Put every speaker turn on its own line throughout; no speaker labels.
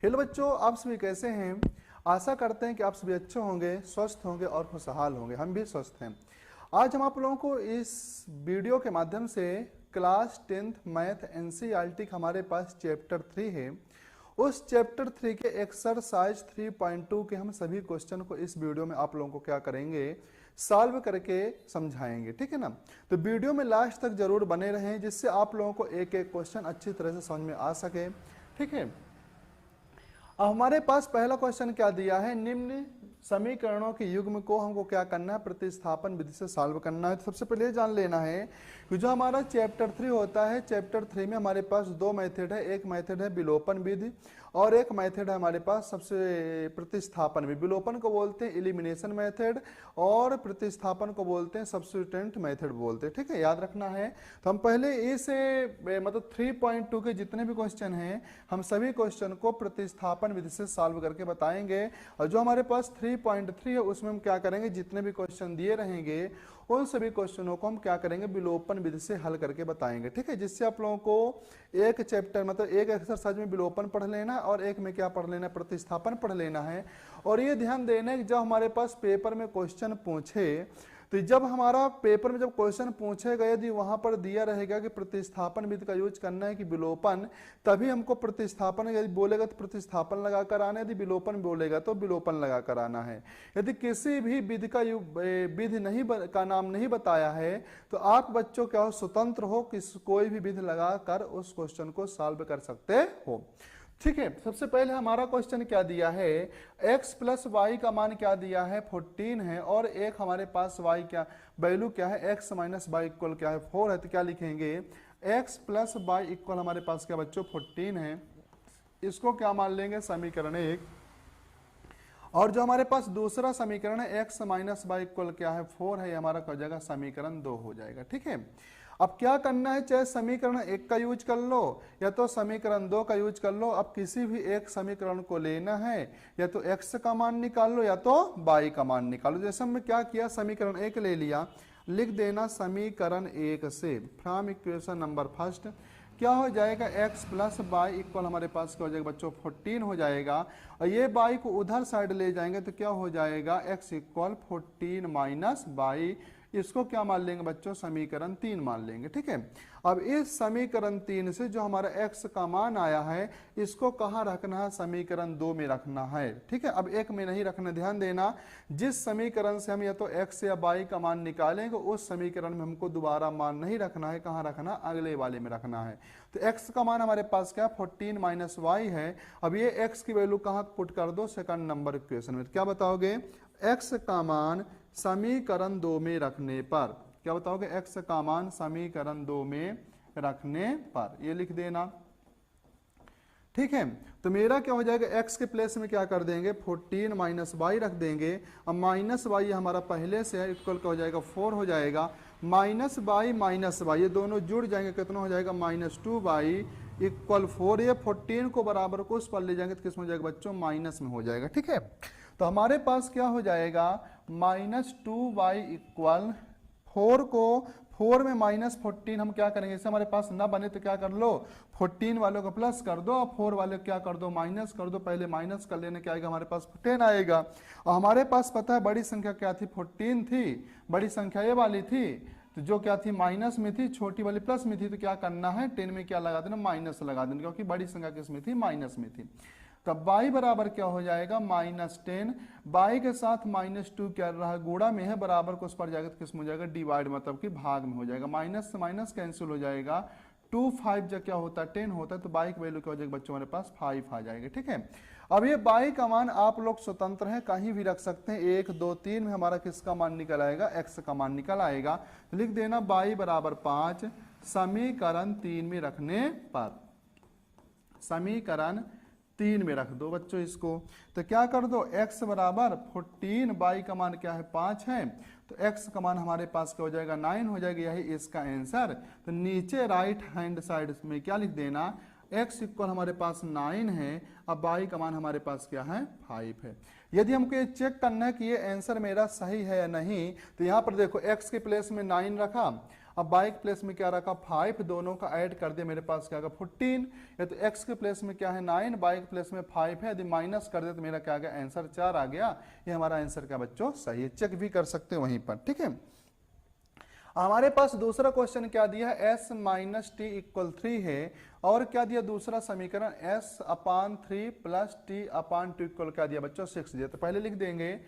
Hello बच्चों, आप सभी कैसे हैं। आशा करते हैं कि आप सभी अच्छे होंगे, स्वस्थ होंगे और खुशहाल होंगे। हम भी स्वस्थ हैं। आज हम आप लोगों को इस वीडियो के माध्यम से क्लास 10th मैथ एनसीईआरटी का हमारे पास चैप्टर 3 है। उस चैप्टर 3 के एक्सरसाइज 3.2 के हम सभी क्वेश्चन को इस वीडियो में आप लोगों को क्या करेंगे, सॉल्व करके समझाएंगे। ठीक है ना। तो वीडियो में लास्ट तक जरूर बने रहें, जिससे आप लोगों को एक एक क्वेश्चन अच्छी तरह से समझ में आ सके। ठीक है। अब हमारे पास पहला क्वेश्चन क्या दिया है, निम्न समीकरणों के युग्म को हमको क्या करना है, प्रतिस्थापन विधि से सॉल्व करना है। तो सबसे पहले जान लेना है कि जो हमारा चैप्टर 3 होता है, चैप्टर 3 में हमारे पास दो मेथड है। एक मेथड है विलोपन विधि और एक मेथड है हमारे पास सबसे प्रतिस्थापन विधि। विलोपन को बोलते हैं एलिमिनेशन मेथड और प्रतिस्थापन को बोलते हैं सब्स्टिट्यूएंट मेथड बोलते हैं। ठीक है, याद रखना है। तो हम पहले इसे मतलब 3.2 के जितने भी क्वेश्चन हैं, हम सभी क्वेश्चन को प्रतिस्थापन विधि से सॉल्व करके बताएंगे। और जो हमारे पास 3.3 है उसमें हम क्या करेंगे, जितने भी क्वेश्चन दिए रहेंगे उन सभी क्वेश्चनों को हम क्या करेंगे, विलोपन विधि से हल करके बताएंगे। ठीक है, जिससे आप लोगों को एक चैप्टर मतलब एक एक्सरसाइज में विलोपन पढ़ लेना और एक में क्या पढ़ लेना, प्रतिस्थापन पढ़ लेना है। और ये ध्यान देना है कि जब हमारे पास पेपर में क्वेश्चन पूछे, तो जब हमारा पेपर में जब क्वेश्चन पूछेगा, यदि वहां पर दिया रहेगा कि प्रतिस्थापन विधि का यूज करना है कि विलोपन, तभी हमको प्रतिस्थापन, यदि बोलेगा तो प्रतिस्थापन लगाकर आना है, यदि विलोपन बोलेगा तो विलोपन लगाकर आना है। यदि किसी भी विधि का विधि नहीं का नाम नहीं बताया है तो आप बच्चों क्या हो, स्वतंत्र हो, कोई भी विधि लगाकर उस क्वेश्चन को सॉल्व कर सकते हो। ठीक है, सबसे पहले हमारा क्वेश्चन क्या दिया है, x प्लस वाई का मान क्या दिया है, 14 है। और एक हमारे पास y क्या वैल्यू क्या है, x माइनस वाई इक्वल क्या है, 4 है। तो क्या लिखेंगे, x प्लस वाई इक्वल हमारे पास क्या बच्चों 14 है। इसको क्या मान लेंगे, समीकरण 1। और जो हमारे पास दूसरा समीकरण है x माइनस वाई इक्वल क्या है, 4 है, हमारा क्या हो जाएगा, समीकरण 2 हो जाएगा। ठीक है। अब क्या करना है, चाहे समीकरण 1 का यूज कर लो या तो समीकरण 2 का यूज कर लो। अब किसी भी एक समीकरण को लेना है, या तो x का मान निकाल लो या तो y का मान निकालो। जैसे हमने क्या किया, समीकरण 1 ले लिया, लिख देना समीकरण 1 से फ्रॉम इक्वेशन नंबर फर्स्ट क्या हो जाएगा, x प्लस वाई इक्वल हमारे पास क्या हो जाएगा बच्चों 14 हो जाएगा। और ये y को उधर साइड ले जाएंगे तो क्या हो जाएगा, x इक्वल 14 माइनस वाई। इसको क्या मान लेंगे बच्चों, समीकरण 3 मान लेंगे। ठीक है। अब इस समीकरण 3 से जो हमारा x का मान आया है, इसको कहाँ रखना है, समीकरण 2 में रखना है। ठीक है। अब 1 में नहीं रखना, ध्यान देना। जिस समीकरण से हम या तो x या y का मान निकालेंगे, उस समीकरण में हमको दोबारा मान नहीं रखना है। कहाँ रखना, अगले वाले में रखना है। तो x का मान हमारे पास क्या 14 माइनस वाई है। अब ये x की वैल्यू कहाँ पुट कर दो, सेकंड नंबर इक्वेशन में। क्या बताओगे, x का मान समीकरण 2 में रखने पर, क्या बताओगे, x का मान समीकरण 2 में रखने पर, ये लिख देना। ठीक है। तो मेरा क्या हो जाएगा, x के प्लेस में क्या कर देंगे, 14 माइनस वाई रख देंगे। अब माइनस वाई हमारा पहले से है, इक्वल का हो जाएगा 4 हो जाएगा। माइनस वाई ये दोनों जुड़ जाएंगे, कितना हो जाएगा, -2y इक्वल 4। ये 14 को बराबर को उस पर ले जाएंगे तो किस में हो जाएगा बच्चों, माइनस में हो जाएगा। ठीक है। तो हमारे पास क्या हो जाएगा, -2y इक्वल 4 को 4 में -14 हम क्या करेंगे, इससे हमारे पास ना बने तो क्या कर लो, 14 वालों को प्लस कर दो और 4 वाले को क्या कर दो, माइनस कर दो। पहले माइनस कर लेने क्या आएगा, हमारे पास 10 आएगा। और हमारे पास पता है बड़ी संख्या क्या थी, 14 थी। बड़ी संख्या ये वाली थी, तो जो क्या थी, माइनस में थी, छोटी वाली प्लस में थी। तो क्या करना है, 10 में क्या लगा देना, माइनस लगा देना, क्योंकि बड़ी संख्या किस में थी, माइनस में थी। तब y बराबर क्या हो जाएगा, -10। y के साथ -2 क्या रहा है, गुणा में है, बराबर को उस पर जाएगा तो किस में हो जाएगा, डिवाइड मतलब कि भाग में हो जाएगा। माइनस से माइनस कैंसिल हो जाएगा। 2 5 जब क्या होता है 10 होता है, तो y की वैल्यू क्या हो जाएगा बच्चों, हमारे पास 5 आ जाएगा। ठीक है। अब ये y का मान आप लोग स्वतंत्र हैं, कहीं भी रख सकते हैं। 1 2 3 में हमारा किसका मान निकल आएगा, x का मान निकल आएगा। लिख देना y बराबर 5 समीकरण 3 में रखने पर, समीकरण 3 में रख दो बच्चों इसको। तो क्या कर दो, x बराबर 14, y का मान क्या है 5 है, तो x का मान हमारे पास क्या हो जाएगा 9 हो जाएगा। यही इसका आंसर। तो नीचे राइट हैंड साइड में क्या लिख देना, x इक्वल हमारे पास 9 है। अब y का मान हमारे पास क्या है 5 है। यदि हमको ये चेक करना है कि ये आंसर मेरा सही है या नहीं, तो यहाँ पर देखो x के प्लेस में 9 रखा अब बाई के प्लेस में क्या रखा 5, दोनों का ऐड कर दिया, मेरे पास क्या आ गया 14। या तो x के प्लेस में क्या है 9, बाई के प्लेस में 5 है, यदि माइनस कर दे तो मेरा क्या आ गया आंसर 4 आ गया। ये हमारा आंसर क्या बच्चों सही है, चेक भी कर सकते हैं वहीं पर, ठीक है। हमारे पास दूसरा क्वेश्चन क्या दिया है, s माइनस टी इक्वल 3 है, और क्या दिया दूसरा समीकरण s अपान 3 प्लस टी अपान 2 इक्वल क्या दिया बच्चों 6 दिया। तो पहले लिख देंगे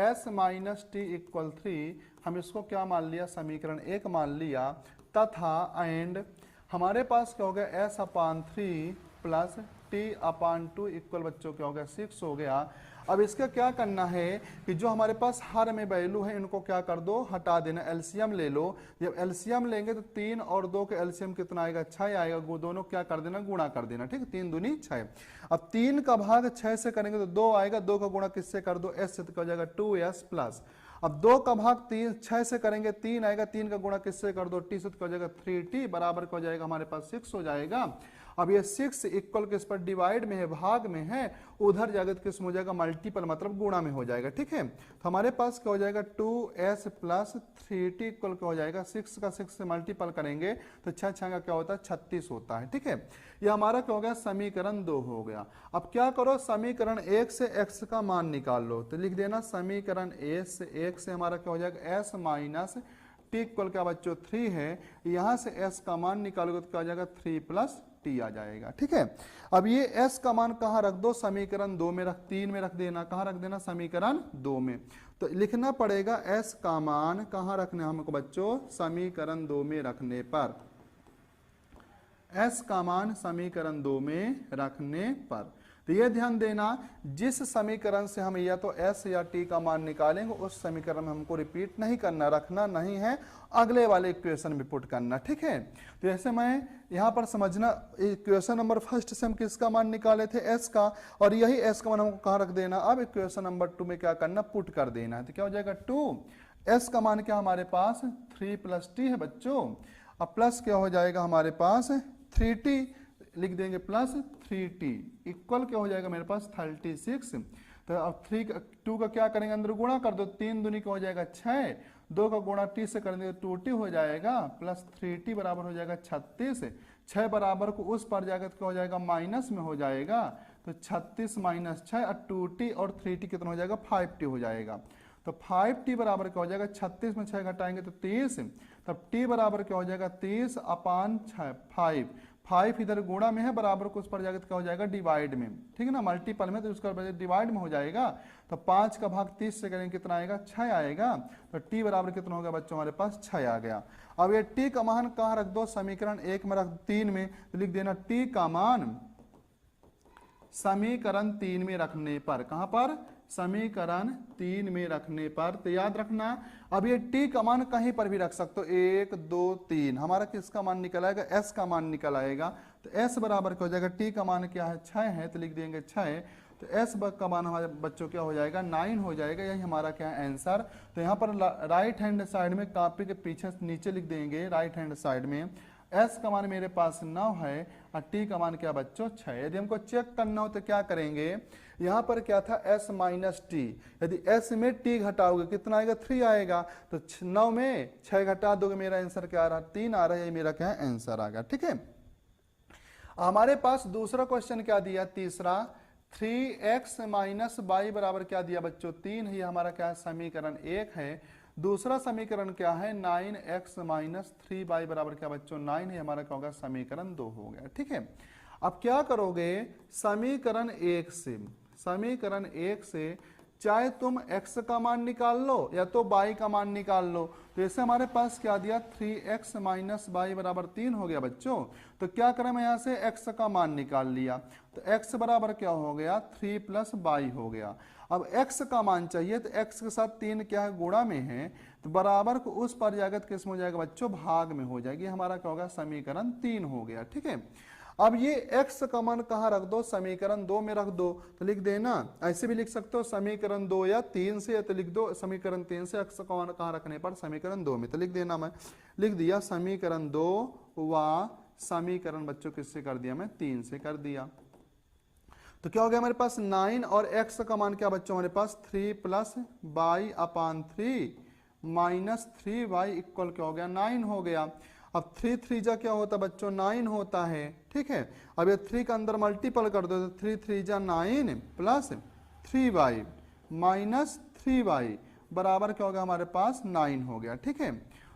s माइनस टी इक्वल 3, हम इसको क्या मान लिया समीकरण 1 मान लिया, तथा एंड हमारे पास क्या हो गया s अपान 3 प्लस टी अपान 2 इक्वल बच्चों क्या हो गया 6 हो गया। अब इसका क्या करना है कि जो हमारे पास हर में वैल्यू है इनको क्या कर दो हटा देना, एलसीएम ले लो। जब एलसीएम लेंगे तो 3 और 2 के एलसीएम कितना आएगा 6 आएगा, दोनों क्या कर देना गुणा कर देना, ठीक है 3 दूनी 6। अब 3 का भाग 6 से करेंगे तो 2 आएगा, 2 का गुणा किससे कर दो s से, तो हो जाएगा 2s प्लस। अब 2 का भाग 6 से करेंगे 3 आएगा, 3 का गुणा किससे कर दो t से, तो हो जाएगा 3t बराबर हो जाएगा हमारे पास 6 हो जाएगा। अब ये 6 इक्वल किस पर डिवाइड में है भाग में है, उधर जाकर किस में हो जाएगा मल्टीपल मतलब गुणा में हो जाएगा, ठीक है। तो हमारे पास क्या हो जाएगा 2s प्लस 3t इक्वल क्या हो जाएगा 6 का 6 से मल्टीपल करेंगे तो 6 का क्या होता है 36 होता है, ठीक है। ये हमारा क्या हो गया समीकरण 2 हो गया। अब क्या करो समीकरण 1 से x का मान निकाल लो, तो लिख देना समीकरण 1 से हमारा क्या हो जाएगा s माइनस टी इक्वल क्या बच्चों 3 है, यहाँ से s का मान निकालोगे तो क्या हो जाएगा 3 प्लस टी आ जाएगा, ठीक है। अब ये s का मान कहाँ रख दो समीकरण 2 में 3 में रख देना, कहाँ रख देना समीकरण 2 में। तो लिखना पड़ेगा s का मान कहाँ रखना हमको बच्चों समीकरण 2 में रखने पर, s का मान समीकरण 2 में रखने पर। तो ये ध्यान देना जिस समीकरण से हम या तो s या t का मान निकालेंगे उस समीकरण में हमको रिपीट नहीं करना, रखना नहीं है, अगले वाले इक्वेशन में पुट करना, ठीक है। तो ऐसे मैं यहाँ पर समझना इक्वेशन नंबर फर्स्ट से हम किसका मान निकाले थे s का, और यही s का मान हमको कहाँ रख देना, अब इक्वेशन नंबर 2 में क्या करना पुट कर देना है। तो क्या हो जाएगा 2 s का मान क्या हमारे पास 3 प्लस t है बच्चों, अब प्लस क्या हो जाएगा हमारे पास 3t लिख देंगे प्लस 3t इक्वल क्या हो जाएगा मेरे पास 36। तो अब 2 का क्या करेंगे अंदर गुणा कर दो, 3 दूनी का हो जाएगा 6, 2 का गुणा t से करेंगे तो 2t हो जाएगा प्लस 3t बराबर हो जाएगा 36। 6 बराबर को उस पर जाकर क्या हो जाएगा माइनस में हो जाएगा, तो 36 माइनस 6 और 2t और 3t कितना हो जाएगा 5t हो जाएगा। तो 5t बराबर क्या हो जाएगा 36 में 6 घटाएंगे तो 30, तब t बराबर क्या हो जाएगा 30 अपान 5, 5 इधर गुणा में है बराबर को उस पर जाकर क्या हो जाएगा डिवाइड में, ठीक है ना, मल्टीपल में तो उसका डिवाइड में हो जाएगा। तो 5 का भाग 30 से करेंगे कितना आएगा 6 आएगा, तो t बराबर कितना होगा बच्चों हमारे पास 6 आ गया। अब ये t का मान कहाँ रख दो समीकरण 1 में रख 3 में, तो लिख देना t का मान समीकरण 3 में रखने पर, कहाँ पर समीकरण 3 में रखने पर। तो याद रखना अब ये t का मान कहीं पर भी रख सकते हो, 1 2 3, हमारा किसका मान निकल आएगा s का मान निकल आएगा। तो s बराबर क्या हो जाएगा t का मान क्या है 6 है, तो लिख देंगे 6, तो s का मान हमारे बच्चों क्या हो जाएगा 9 हो जाएगा, यही हमारा क्या है आंसर। तो यहाँ पर राइट हैंड साइड में कॉपी के पीछे नीचे लिख देंगे राइट हैंड साइड में s का मान मेरे पास 9 है और t का मान क्या बच्चों 6। यदि हमको चेक करना हो तो क्या करेंगे, यहाँ पर क्या था s माइनस टी, यदि s में t घटाओगे कितना आएगा 3 आएगा, तो 9 में 6 घटा दोगे मेरा आंसर क्या आ रहा 3 आ रहा है, ये मेरा क्या है आंसर आ गया, ठीक है। हमारे पास दूसरा क्वेश्चन क्या दिया तीसरा 3x माइनस वाई बराबर क्या दिया बच्चों 3 है, हमारा क्या है समीकरण 1 है। दूसरा समीकरण क्या है 9x माइनस 3y बराबर क्या बच्चों 9 है, हमारा क्या होगा समीकरण 2 हो गया, ठीक है। अब क्या करोगे समीकरण 1 से चाहे तुम x का मान निकाल लो या तो y का मान निकाल लो। तो ऐसे हमारे पास क्या दिया 3x माइनस वाई बराबर 3 हो गया बच्चों। तो क्या करें मैं यहाँ से x का मान निकाल लिया, तो x बराबर क्या हो गया 3 प्लस वाई हो गया। अब x का मान चाहिए तो x के साथ 3 क्या है गुणा में है, तो बराबर को उस पर जाकर किस में हो जाएगा बच्चों भाग में हो जाएगी, हमारा क्या होगा समीकरण 3 हो गया, ठीक है। अब ये x का मान कहाँ रख दो समीकरण 2 में रख दो, तो लिख देना ऐसे भी लिख सकते हो समीकरण 2 या 3 से, तो लिख दो समीकरण 3 से x का मान कहाँ रखने पर समीकरण 2 में। तो लिख देना मैं लिख दिया समीकरण 2 व समीकरण बच्चों किससे कर दिया मैं 3 से कर दिया। तो क्या हो गया हमारे पास 9 और x का मान क्या बच्चों हमारे पास 3 प्लस वाई अपान 3 माइनस 3y इक्वल क्या हो गया 9 हो गया। अब 3 3 जा क्या होता है बच्चों 9 होता है, ठीक है। अब ये 3 का अंदर मल्टीपल कर दो तो 3 3 जा 9 प्लस 3y माइनस 3y बराबर क्या हो गया हमारे पास 9 हो गया, ठीक है।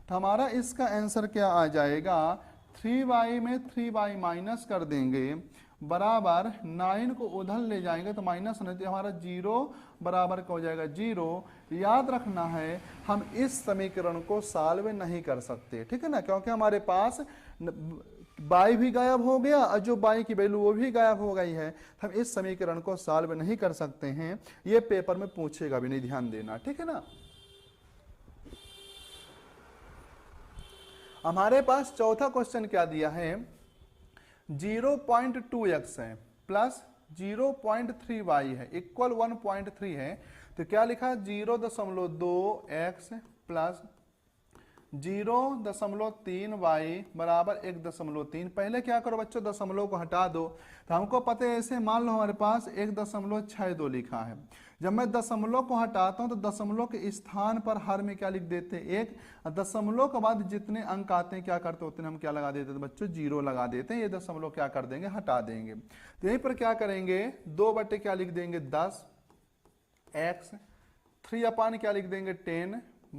तो हमारा इसका आंसर क्या आ जाएगा 3y में 3y माइनस कर देंगे बराबर 9 को उधर ले जाएंगे तो माइनस होने हमारा 0 बराबर क्या हो जाएगा 0। याद रखना है हम इस समीकरण को सॉल्व नहीं कर सकते, ठीक है ना, क्योंकि हमारे पास y भी गायब हो गया और जो y की वैल्यू वो भी गायब हो गई है। हम इस समीकरण को सॉल्व नहीं कर सकते हैं, ये पेपर में पूछेगा भी नहीं, ध्यान देना, ठीक है ना। हमारे पास चौथा क्वेश्चन क्या दिया है 0.2x है प्लस 0.3y है इक्वल 1.3 है। तो क्या लिखा 0.2x प्लस 0.3y बराबर 1.3। पहले क्या करो बच्चों दशमलव को हटा दो। तो हमको पता है ऐसे मान लो हमारे पास 1.62 लिखा है। जब मैं दशमलव को हटाता हूं तो दशमलव के स्थान पर हर में क्या लिख देते हैं 1। दशमलव के बाद जितने अंक आते हैं क्या करते उतने हम क्या लगा देते हैं बच्चों 0 लगा देते हैं। ये दशमलव क्या कर देंगे हटा देंगे। तो यहीं पर क्या करेंगे 2 बटे क्या लिख देंगे 10 x 3 अपान क्या लिख देंगे 10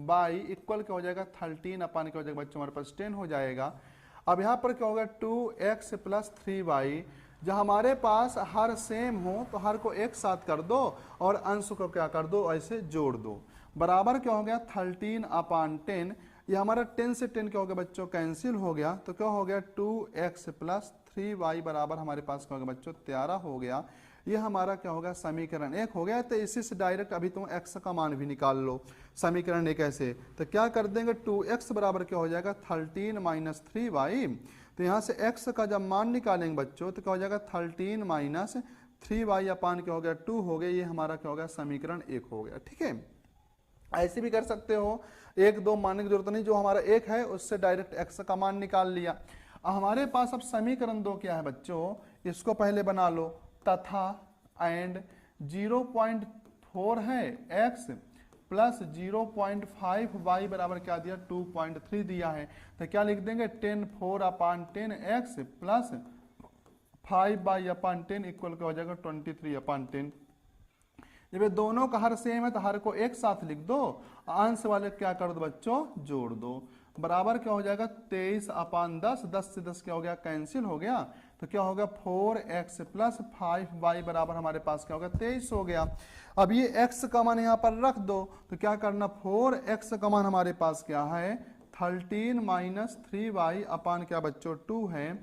बाई इक्वल क्या हो जाएगा 13 अपान क्या हो जाएगा बच्चों हमारे पास 10 हो जाएगा। अब यहाँ पर क्या होगा 2x प्लस 3y। जब हमारे पास हर सेम हो तो हर को एक साथ कर दो और अंश को क्या कर दो ऐसे जोड़ दो। बराबर क्या हो गया 13 अपान 10। ये हमारा 10 से 10 क्या हो गया बच्चों कैंसिल हो गया। तो क्या हो गया 2x प्लस 3y बराबर हमारे पास क्या हो गया बच्चों 13 हो गया। ये हमारा क्या होगा समीकरण 1 हो गया। तो इसी से डायरेक्ट अभी तुम x का मान भी निकाल लो समीकरण 1 ऐसे। तो क्या कर देंगे 2x बराबर क्या हो जाएगा 13 माइनस 3y। तो यहाँ से x का जब मान निकालेंगे बच्चों तो क्या हो जाएगा 13 माइनस 3y अपान क्या हो गया 2 हो गया। ये हमारा क्या हो गया समीकरण 1 हो गया, ठीक है। ऐसे भी कर सकते हो 1 2 मानने की जरूरत नहीं, जो हमारा 1 है उससे डायरेक्ट x का मान निकाल लिया। हमारे पास अब समीकरण 2 क्या है बच्चों इसको पहले बना लो तथा एंड 0.4 है x प्लस 0.5 y बराबर क्या दिया 2.3 दिया है। तो क्या लिख देंगे 10 4 अपान 10 x प्लस 5 y अपान 10 इक्वल क्या हो जाएगा 23 अपान 10। जब ये दोनों का हर सेम है तो हर को एक साथ लिख दो, अंश वाले क्या कर दो बच्चों जोड़ दो। बराबर क्या हो जाएगा 23 अपान 10, 10 से 10 क्या हो गया कैंसिल हो गया। तो क्या होगा 4x प्लस 5y बराबर हमारे पास क्या होगा 23 हो गया। अब ये x का मान यहाँ पर रख दो तो क्या करना 4x का मान हमारे पास क्या है 13 माइनस 3y अपान क्या बच्चों 2 है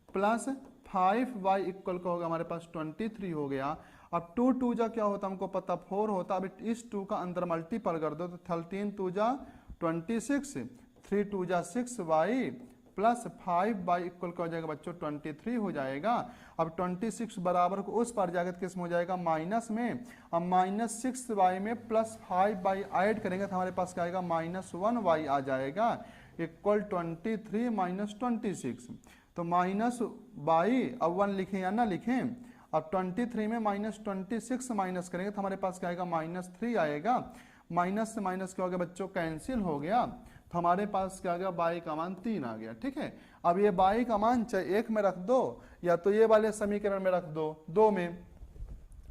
प्लस 5y इक्वल का होगा हमारे पास 23 हो गया। अब 2 2 जा क्या होता हमको पता 4 होता। अब इस 2 का अंदर मल्टीपल कर दो तो 13 2 जा 26 3 2 जा 6y प्लस 5y इक्वल का हो जाएगा बच्चों 23 हो जाएगा। अब 26 बराबर को उस पर जाकर किस में हो जाएगा माइनस में। अब माइनस 6y में प्लस 5y ऐड करेंगे तो हमारे पास क्या आएगा माइनस 1y आ जाएगा इक्वल 23 माइनस 26। तो माइनस y अब 1 लिखें या ना लिखें। अब 23 में माइनस 26 माइनस करेंगे तो हमारे पास क्या आएगा माइनस 3 आएगा। माइनस से माइनस क्या हो गया बच्चों कैंसिल हो गया। तो हमारे पास क्या आ गया y का मान 3 आ गया, ठीक है। अब ये y का मान चाहे 1 में रख दो या तो ये वाले समीकरण में रख दो 2 में,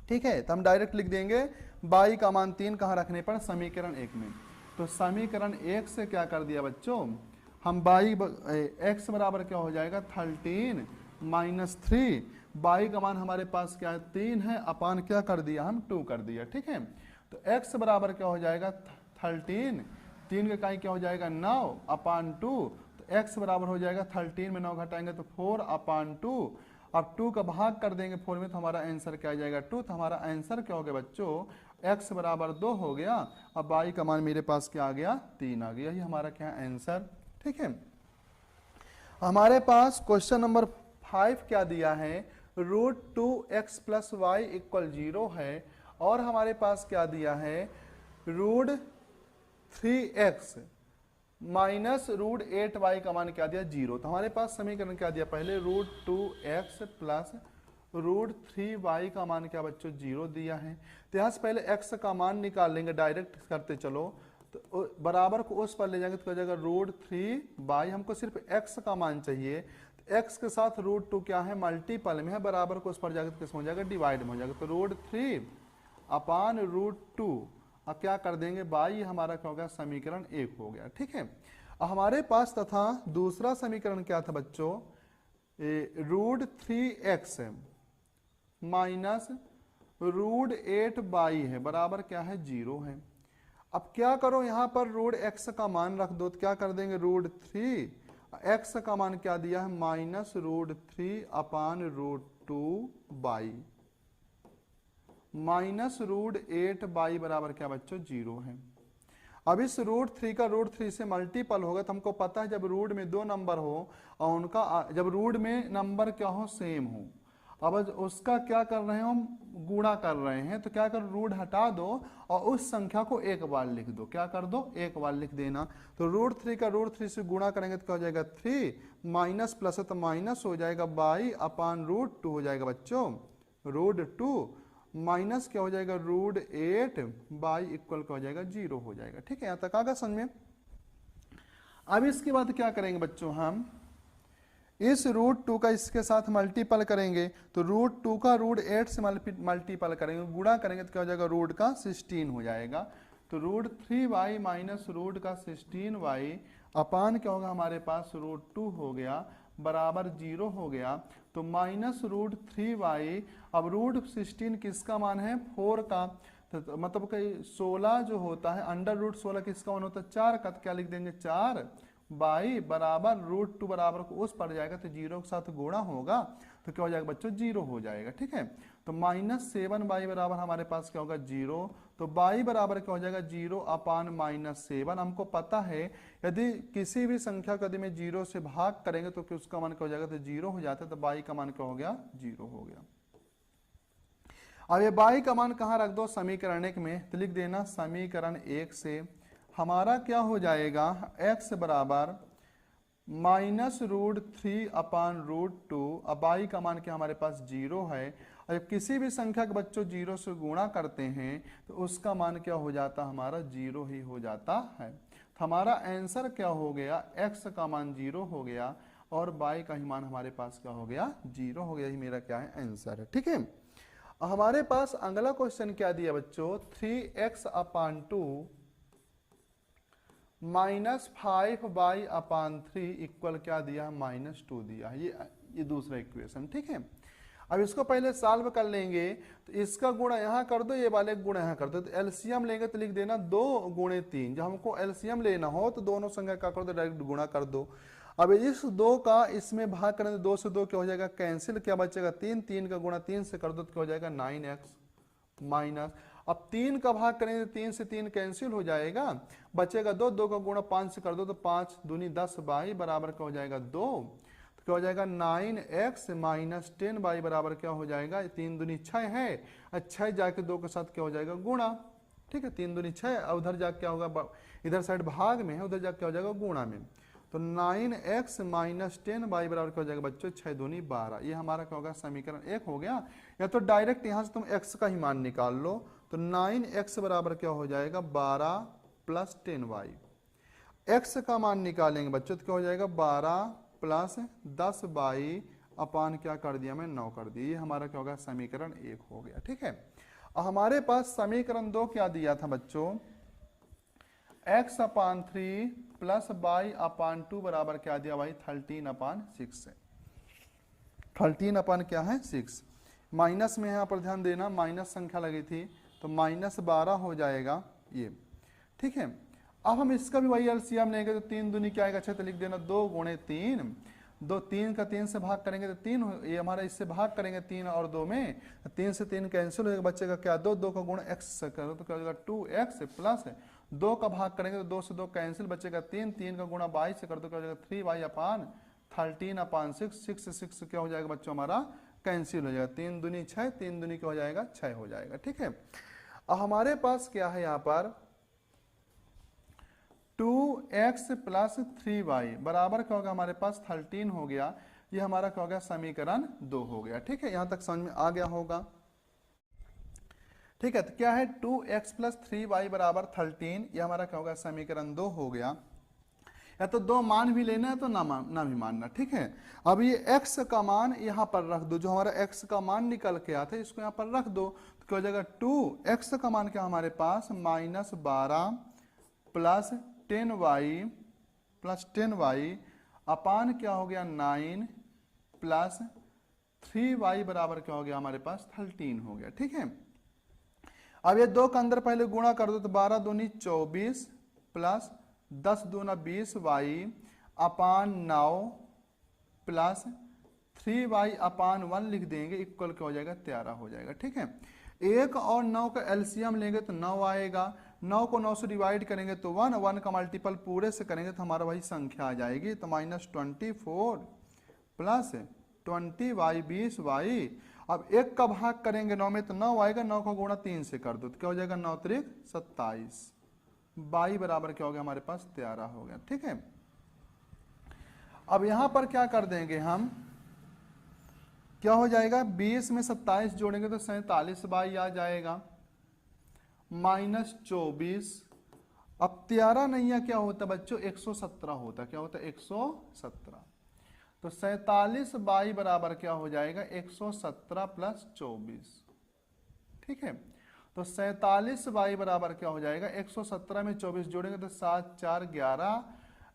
ठीक है। तो हम डायरेक्ट लिख देंगे y का मान 3 कहाँ रखने पर समीकरण 1 में। तो समीकरण 1 से क्या कर दिया बच्चों हम x बराबर क्या हो जाएगा 13 माइनस 3। y का मान हमारे पास क्या है 3 है अपान क्या कर दिया हम 2 कर दिया, ठीक है। तो x बराबर क्या हो जाएगा 13 3 का काई क्या हो जाएगा 9 अपान 2। तो x बराबर हो जाएगा 13 में 9 घटाएंगे तो 4 अपान 2। अब 2 का भाग कर देंगे 4 में तो हमारा आंसर क्या आ जाएगा 2। तो हमारा आंसर क्या हो गया बच्चों x बराबर 2 हो गया। अब y का मान मेरे पास क्या आ गया 3 आ गया। ये हमारा क्या आंसर, ठीक है। हमारे पास क्वेश्चन नंबर 5 क्या दिया है √2x प्लस y इक्वल 0 है और हमारे पास क्या दिया है √3x माइनस √8y का मान क्या दिया 0। तो हमारे पास समीकरण क्या दिया पहले √2x प्लस √3y का मान क्या बच्चों 0 दिया है। तो यहाँ से पहले x का मान निकाल लेंगे डायरेक्ट करते चलो। तो बराबर को उस पर ले जाएंगे तो क्या हो जाएगा √3 हमको सिर्फ x का मान चाहिए, तो x के साथ √2 क्या है मल्टीपल में है, बराबर को उस पर जाएगा तो किस में हो जाएगा डिवाइड में हो जाएगा, तो √3 अपान √2 अब क्या कर देंगे बाई, हमारा क्या हो गया समीकरण 1 हो गया। ठीक है, हमारे पास तथा दूसरा समीकरण क्या था बच्चों, √3x माइनस √8y है बराबर क्या है 0 है। अब क्या करो यहाँ पर √x का मान रख दो, तो क्या कर देंगे √3 x का मान क्या दिया है माइनस √3 अपान √2y माइनस √8y बराबर क्या बच्चों 0 है। अब इस √3 का √3 से मल्टीपल होगा, तो हमको पता है जब रूट में 2 नंबर हो और उनका जब रूट में नंबर क्या हो सेम हो, अब उसका क्या कर रहे हैं हम गुणा कर रहे हैं, तो क्या कर रूट हटा दो और उस संख्या को एक बार लिख दो, क्या कर दो एक बार लिख देना, तो √3 का √3 से गुणा करेंगे तो क्या हो जाएगा 3 माइनस प्लस है तो माइनस हो जाएगा बाई अपान √2 हो जाएगा बच्चों √2 माइनस क्या हो जाएगा √8 बाई इक्वल क्या हो जाएगा 0 हो जाएगा। ठीक है, यहाँ तक आ गया समझ में। अब इसके बाद क्या करेंगे बच्चों, हम इस √2 का इसके साथ मल्टीपल करेंगे, तो √2 का √8 से मल्टीपल करेंगे, गुणा करेंगे तो क्या हो जाएगा रूट का 16 हो जाएगा, तो √3y माइनस रूट का 16y अपान क्या होगा हमारे पास √2 हो गया बराबर 0 हो गया, तो माइनस √3y, अब √16 किसका मान है 4 का, तो मतलब कि 16 जो होता है अंडर √16 किसका मान होता है 4 का, तो क्या लिख देंगे 4 बाई बराबर √2 बराबर को उस पर जाएगा तो 0 के साथ गुणा होगा तो क्या हो जाएगा बच्चों 0 हो जाएगा। ठीक है, तो -7 बाई बराबर हमारे पास क्या होगा 0, तो बाई बराबर क्या हो जाएगा 0 अपान -7। हमको पता है यदि किसी भी संख्या को यदि में 0 से भाग करेंगे तो उसका मान क्या हो जाएगा तो 0 हो जाता है, तो बाई का मान क्या हो गया 0 हो गया। अब ये बाई का मान कहाँ रख दो समीकरण 1 में, तो लिख देना समीकरण 1 से हमारा क्या हो जाएगा x बराबर -√3 अपान √2, अब बाई का मान क्या हमारे पास 0 है, और जब किसी भी संख्या के बच्चों 0 से गुणा करते हैं तो उसका मान क्या हो जाता हमारा 0 ही हो जाता है, तो हमारा आंसर क्या हो गया x का मान 0 हो गया और बाई का ही मान हमारे पास क्या हो गया 0 हो गया, ही मेरा क्या है आंसर है। ठीक है, हमारे पास अगला क्वेश्चन क्या दिया बच्चों 3x अपान 2 -5y अपान 3 इक्वल क्या दिया -2 दिया, ये दूसरा इक्वेशन। ठीक है, अब इसको पहले सॉल्व कर लेंगे, तो इसका गुणा यहाँ कर दो, ये वाले गुणा यहाँ कर दो, तो एलसीएम लेंगे तो लिख देना 2 गुणे 3, जब हमको एलसीएम लेना हो तो दोनों संख्या का कर दो डायरेक्ट गुणा कर दो। अब इस 2 का इसमें भाग करें तो 2 से 2 क्या हो जाएगा कैंसिल, क्या बचेगा 3, 3 का गुणा 3 से कर दो तो क्या हो जाएगा 9x माइनस, अब 3 का भाग करेंगे तो 3 से 3 कैंसिल हो जाएगा, बचेगा 2, 2 का गुणा 5 से कर दो तो 5 दूनी 10 बाई बराबर क्या हो जाएगा 2, तो क्या हो जाएगा 9x माइनस 10 बाई बराबर क्या हो जाएगा 3 दूनी 6 है, 6 जाके 2 के साथ क्या हो जाएगा गुणा। ठीक है, 3 दूनी 6, उधर जाके क्या होगा इधर साइड भाग में है, उधर जाके क्या हो जाएगा गुणा में, तो 9x माइनस 10 बाई बराबर क्या हो जाएगा बच्चों 6 दूनी 12, ये हमारा क्या होगा समीकरण 1 हो गया। या तो डायरेक्ट यहाँ से तुम x का ही मान निकाल लो, तो 9x बराबर क्या हो जाएगा 12 प्लस 10y, x का मान निकालेंगे बच्चों तो क्या हो जाएगा 12 प्लस 10 बाई अपान क्या कर दिया मैं 9 कर दिया, ये हमारा क्या होगा समीकरण 1 हो गया। ठीक है, हमारे पास समीकरण 2 क्या दिया था बच्चों x अपान 3 प्लस y अपान 2 बराबर क्या दिया भाई 13 अपान 6 है, 13 अपान क्या है 6, माइनस में यहाँ पर ध्यान देना माइनस संख्या लगी थी तो -12 हो जाएगा ये। ठीक है, अब हम इसका भी वही एलसीएम लेंगे तो 3 दूनी क्या आएगा 6, तो लिख देना 2 गुणे 3, 2 3 का 3 से भाग करेंगे तो 3, ये हमारा इससे भाग करेंगे 3 और 2 में, 3 से 3 कैंसिल होगा, बचेगा क्या 2, 2 का गुणा x से करो तो क्या होगा 2x प्लस 2 का भाग करेंगे तो 2 से 2 कैंसिल, बचेगा 3, 3 का गुणा 22 से कर दो क्या हो जाएगा 3y अपान 13 अपान 6, 6 से 6 क्या हो जाएगा बच्चों हमारा कैंसिल हो जाएगा, 3 दूनी 6, 3 दूनी क्या हो जाएगा 6 हो जाएगा। ठीक है, अब हमारे पास क्या है यहाँ पर 2x प्लस 3y बराबर क्या होगा हमारे पास 13 हो गया, ये हमारा क्या हो गया समीकरण 2 हो गया। ठीक है, यहाँ तक समझ में आ गया होगा। ठीक है, तो क्या है 2x प्लस 3y बराबर 13, ये हमारा क्या होगा समीकरण 2 हो गया। या तो दो मान भी लेना है तो ना भी मानना, ठीक है। अब ये x का मान यहाँ पर रख दो, जो हमारा x का मान निकल के आता है इसको यहाँ पर रख दो, तो क्या हो जाएगा 2x का मान क्या हमारे पास -12 प्लस 10y अपान क्या हो गया 9 प्लस 3y बराबर क्या हो गया हमारे पास 13 हो गया, ठीक है। अब ये दो का अंदर पहले गुणा कर दो, तो 12 दूनी 24 प्लस 10 दूना 20y अपान 9 प्लस 3y अपान 1 लिख देंगे, इक्वल क्या हो जाएगा 13 हो जाएगा, ठीक है। 1 और 9 का एलसीएम लेंगे तो 9 आएगा, 9 को 9 से डिवाइड करेंगे तो 1, 1 का मल्टीपल पूरे से करेंगे तो हमारा वही संख्या आ जाएगी, तो -24 प्लस 20y 20y। अब 1 का भाग करेंगे 9 में तो 9 आएगा, 9 का गुणा 3 से कर दो तो क्या हो जाएगा 9 त्रिक 27, y बराबर क्या हो गया हमारे पास 13 हो गया, ठीक है। अब यहां पर क्या कर देंगे हम, क्या हो जाएगा 20 में 27 जोड़ेंगे तो 47y आ जाएगा, -24। अब 13 नहीं है, क्या होता बच्चों 117 होता, क्या होता 117, तो 47y बराबर क्या हो जाएगा 117 प्लस 24, ठीक है। तो 47y बराबर क्या हो जाएगा 117 में 24 जोड़ेंगे तो 7 4 11,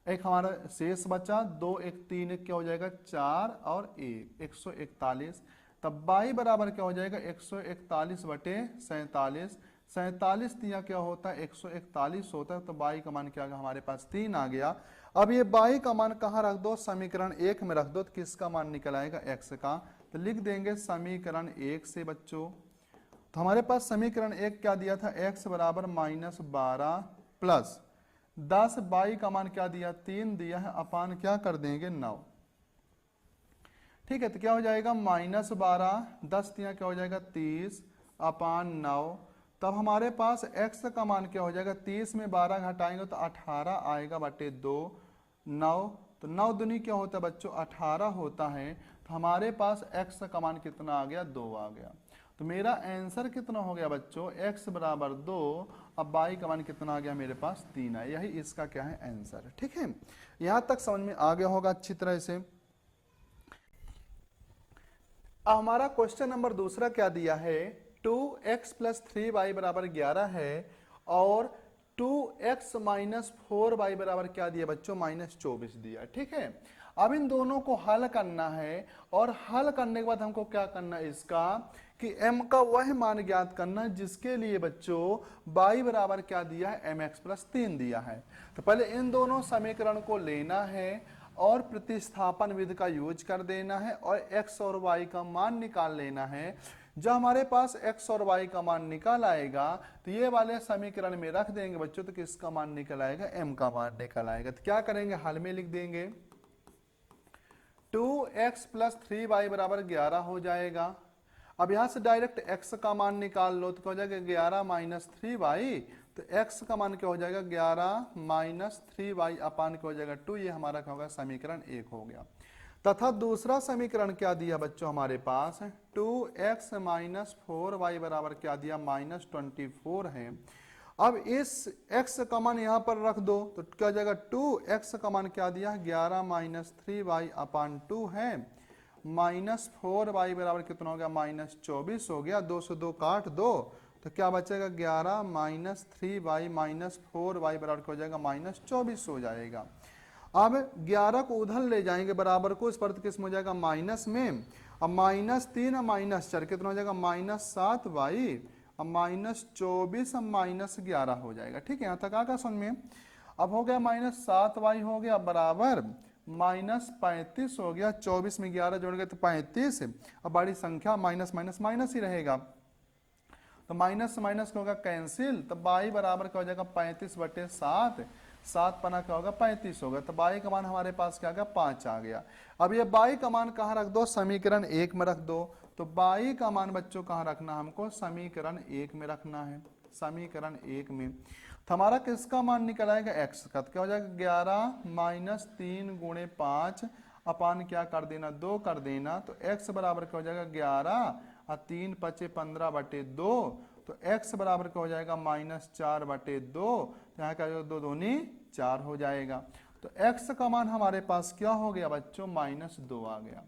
एक हमारा शेष बचा 2 1 3 1 क्या हो जाएगा 4 और 1 141, तब y बराबर क्या हो जाएगा 141 बटे 47, 47 दिया क्या होता है 141 होता है, तो y का मान क्या आ गया हमारे पास 3 आ गया। अब ये y का मान कहाँ रख दो समीकरण 1 में रख दो, तो किसका मान निकल आएगा x का, तो लिख देंगे समीकरण 1 से बच्चों। तो हमारे पास समीकरण 1 क्या दिया था x बराबर -12 प्लस 10, y का मान क्या दिया 3 दिया है, अपान क्या कर देंगे 9, ठीक है। तो क्या हो जाएगा -12 10 दिया क्या हो जाएगा 30 अपान 9, तब हमारे पास x का मान क्या हो जाएगा 30 में 12 घटाएंगे तो 18 आएगा बटे 2 9, तो 9 दूनी क्या होता है बच्चों 18 होता है, तो हमारे पास x का मान कितना आ गया 2 आ गया। तो मेरा आंसर कितना हो गया बच्चों x बराबर 2, अब y का मान कितना आ गया मेरे पास 3 है, यही इसका क्या है आंसर, ठीक है। यहां तक समझ में आ गया होगा अच्छी तरह से। अब हमारा क्वेश्चन नंबर दूसरा क्या दिया है 2x प्लस 3y बराबर 11 है और 2x माइनस 4y बराबर क्या दिया बच्चों -24 दिया, ठीक है। अब इन दोनों को हल करना है और हल करने के बाद हमको क्या करना है इसका कि m का वह मान ज्ञात करना है जिसके लिए बच्चों y बराबर क्या दिया है mx प्लस 3 दिया है। तो पहले इन दोनों समीकरण को लेना है और प्रतिस्थापन विधि का यूज कर देना है और x और y का मान निकाल लेना है। जब हमारे पास x और y का मान निकल आएगा तो ये वाले समीकरण में रख देंगे बच्चों, तो किसका मान निकल आएगा m का मान निकल आएगा। तो क्या करेंगे हल में लिख देंगे 2x प्लस 3y बराबर 11 हो जाएगा। अब यहां से डायरेक्ट x का मान निकाल लो तो क्या हो जाएगा 11 माइनस 3y, तो x का मान क्या हो जाएगा 11 माइनस 3y अपान क्या हो जाएगा 2, ये हमारा क्या होगा समीकरण 1 हो गया। तथा दूसरा समीकरण क्या दिया बच्चों हमारे पास 2x माइनस 4y बराबर क्या दिया -24 है। अब इस x का मान यहाँ पर रख दो तो क्या हो जाएगा 2x का मान क्या दिया 11 माइनस 3y अपान 2 है, -4y बराबर कितना हो गया -24 हो गया, 2 से 2 काट दो तो क्या बचेगा 11 माइनस 3y माइनस 4y बराबर क्या हो जाएगा -24 हो जाएगा। अब 11 को उधर ले जाएंगे बराबर को, इस पर तो किस में हो जाएगा माइनस में, अब -3 -4 कितना हो जाएगा -7y, अब -24 अब -11 हो जाएगा, ठीक है। यहाँ तक आ गया समझ में। अब हो गया -7y हो गया बराबर -35 हो गया, 24 में 11 जोड़ गए तो 35, अब बड़ी संख्या माइनस माइनस माइनस ही रहेगा, तो माइनस से माइनस क्या होगा कैंसिल, तो y बराबर क्या हो जाएगा 35 बटे 7, 7 पना क्या होगा 35 होगा, तो y का मान हमारे पास क्या आ गया 5 आ गया। अब ये y का मान कहाँ रख दो समीकरण 1 में रख दो, तो y का मान बच्चों कहाँ रखना हमको समीकरण 1 में रखना है, समीकरण 1 में। तो हमारा किसका मान निकल आएगा x का, तो क्या हो जाएगा 11 माइनस 3 गुणे 5 अपान क्या कर देना 2 कर देना, तो x बराबर क्या हो जाएगा 11 और 3 × 5 = 15 बटे 2, तो x बराबर क्या हो जाएगा -4/2, तो यहाँ क्या हो जाएगा 2 दूनी 4 हो जाएगा। तो x का मान हमारे पास क्या हो गया बच्चों -2 आ गया।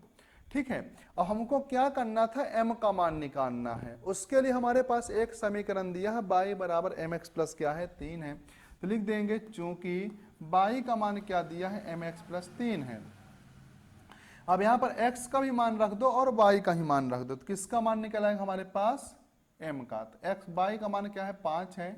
ठीक है, अब हमको क्या करना था, m का मान निकालना है। उसके लिए हमारे पास एक समीकरण दिया है y बराबर mx प्लस क्या है 3 है, तो लिख देंगे चूंकि y का मान क्या दिया है mx प्लस 3 है। अब यहाँ पर x का भी मान रख दो और y का ही मान रख दो, तो किसका मान निकल आएगा हमारे पास m का। तो y का मान क्या है 5 है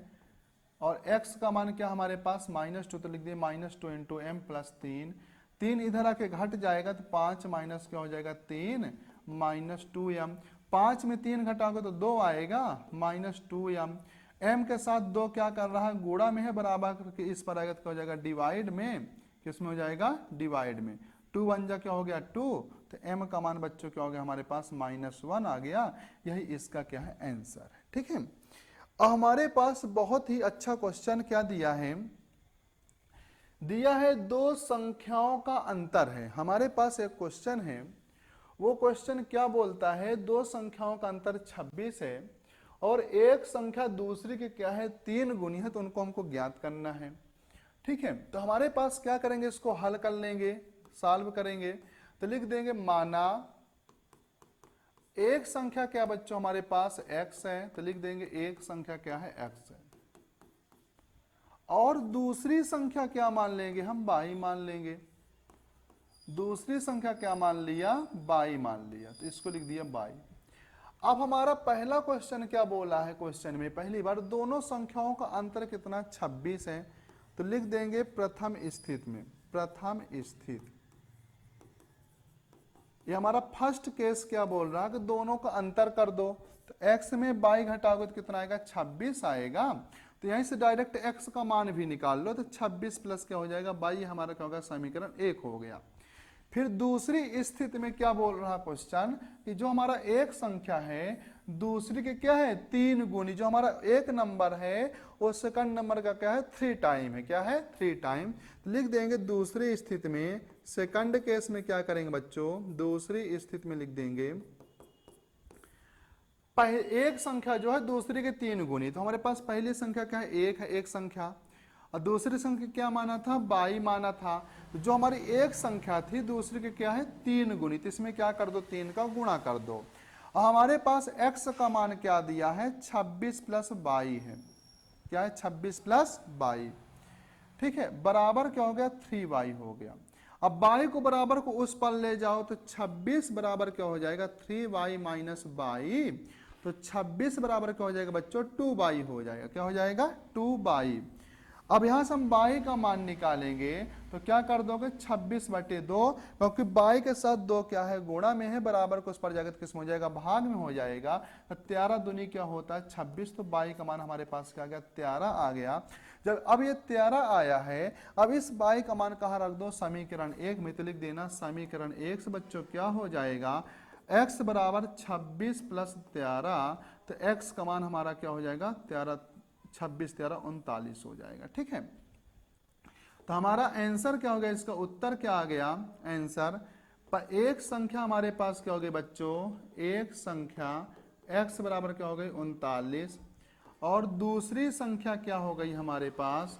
और x का मान क्या हमारे पास -2, तो लिख दिए -2 इंटू m प्लस 3 इधर आके घट जाएगा तो 5 माइनस क्या हो जाएगा 3 -2m। 5 में 3 घटाओगे तो 2 आएगा -2m। m के साथ 2 क्या कर रहा है गुणा में है, बराबर करके इस पर आएगा तो क्या हो जाएगा डिवाइड में, किसमें हो जाएगा डिवाइड में। 2 1 जा क्या हो गया 2, तो m का मान बच्चों क्या हो गया हमारे पास -1 आ गया। यही इसका क्या है आंसर है। ठीक है, हमारे पास बहुत ही अच्छा क्वेश्चन क्या दिया है, दिया है दो संख्याओं का अंतर है। हमारे पास एक क्वेश्चन है, वो क्वेश्चन क्या बोलता है, दो संख्याओं का अंतर 26 है और एक संख्या दूसरी के क्या है 3 गुनी है, तो उनको हमको ज्ञात करना है। ठीक है, तो हमारे पास क्या करेंगे, इसको हल कर लेंगे, सॉल्व करेंगे। तो लिख देंगे माना एक संख्या क्या बच्चों हमारे पास x है, तो लिख देंगे एक संख्या क्या है x है और दूसरी संख्या क्या मान लेंगे हम y मान लेंगे। दूसरी संख्या क्या मान लिया y मान लिया, तो इसको लिख दिया y। अब हमारा पहला क्वेश्चन क्या बोला है, क्वेश्चन में पहली बार दोनों संख्याओं का अंतर कितना 26 है, तो लिख देंगे प्रथम स्थिति में, प्रथम स्थिति। ये हमारा फर्स्ट केस क्या बोल रहा है कि दोनों का अंतर कर दो, तो x में y घटाओगे तो कितना आएगा 26 आएगा। तो यहीं से डायरेक्ट x का मान भी निकाल लो, तो 26 प्लस क्या हो जाएगा y, हमारा क्या होगा समीकरण 1 हो गया। फिर दूसरी स्थिति में क्या बोल रहा क्वेश्चन कि जो हमारा एक संख्या है दूसरी के क्या है 3 गुनी, जो हमारा एक नंबर है वो सेकंड नंबर का क्या है 3 टाइम है, क्या है 3 टाइम। तो लिख देंगे दूसरी स्थिति में, सेकंड केस में क्या करेंगे बच्चों, दूसरी स्थिति में लिख देंगे एक संख्या जो है दूसरी के 3 गुनी, तो हमारे पास पहली संख्या क्या है एक संख्या और दूसरी संख्या क्या माना था y माना था। जो हमारी एक संख्या थी दूसरी के क्या है 3 गुनी, तो इसमें क्या कर दो 3 का गुणा कर दो। और हमारे पास x का मान क्या दिया है 26 प्लस y है, क्या है 26 प्लस y। ठीक है, बराबर क्या हो गया 3y हो गया। अब y को बराबर को उस पर ले जाओ तो 26 बराबर क्या हो जाएगा 3y माइनस y, तो 26 बराबर क्या हो जाएगा बच्चों 2y हो जाएगा, क्या हो जाएगा 2y। अब यहां से हम y का मान निकालेंगे तो क्या कर दोगे 26/2, क्योंकि y के साथ 2 क्या है गुणा में है, बराबर को उस पर जाकर किस में हो जाएगा भाग में हो जाएगा। तो 13 दूनी क्या होता है 26, तो y का मान हमारे पास क्या आ गया 13 आ गया। जब अब ये 13 आया है, अब इस y का मान कहाँ रख दो समीकरण 1 में, तो लिख देना समीकरण 1 से बच्चों क्या हो जाएगा x बराबर 26 प्लस 13, तो x का मान हमारा क्या हो जाएगा 26 13 39 हो जाएगा। ठीक है, तो हमारा आंसर क्या हो गया, इसका उत्तर क्या आ गया आंसर पर एक संख्या हमारे पास क्या हो गई बच्चों, एक संख्या x बराबर क्या हो गई 39 और दूसरी संख्या क्या हो गई हमारे पास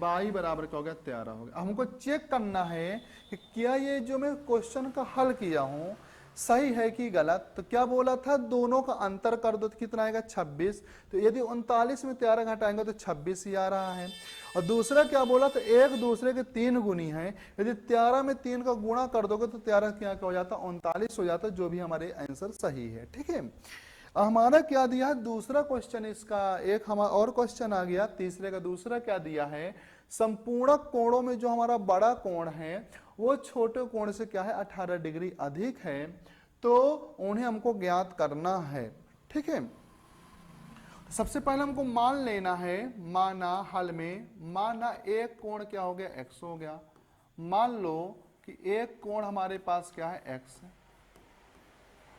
y बराबर क्या हो गया 13 हो गया। हमको चेक करना है कि क्या ये जो मैं क्वेश्चन का हल किया हूं सही है कि गलत। तो क्या बोला था दोनों का अंतर कर दो तो कितना आएगा 26, तो यदि 39 में 13 घटाएंगे तो 26 ही आ रहा है। और दूसरा क्या बोला तो एक दूसरे के 3 गुनी है, यदि 13 में 3 का गुणा कर दोगे तो 13 क्या हो जाता 39 हो जाता, जो भी हमारे आंसर सही है। ठीक है, हमारा क्या दिया है दूसरा क्वेश्चन, इसका एक हमारा और क्वेश्चन आ गया तीसरे का। दूसरा क्या दिया है संपूर्ण कोणों में जो हमारा बड़ा कोण है वो छोटे कोण से क्या है 18 डिग्री अधिक है, तो उन्हें हमको ज्ञात करना है। ठीक है, सबसे पहले हमको मान लेना है, माना हल में माना एक कोण क्या हो गया x हो गया। मान लो कि एक कोण हमारे पास क्या है x है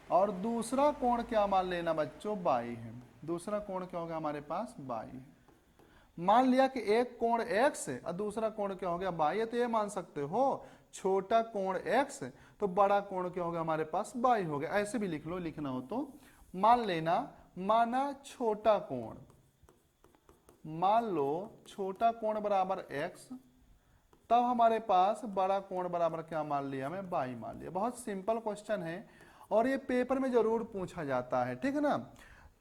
और दूसरा कोण क्या मान लेना बच्चों y है। दूसरा कोण क्या हो गया हमारे पास y है। मान लिया कि एक कोण x है और दूसरा कोण क्या हो गया y है, तो ये मान सकते हो छोटा कोण x तो बड़ा कोण क्या हो गया हमारे पास y हो गया। ऐसे भी लिख लो, लिखना हो तो मान लेना माना छोटा कोण, मान लो छोटा कोण बराबर x, तब हमारे पास बड़ा कोण बराबर क्या मान लिया, हमें y मान लिया। बहुत सिंपल क्वेश्चन है और ये पेपर में जरूर पूछा जाता है, ठीक है ना।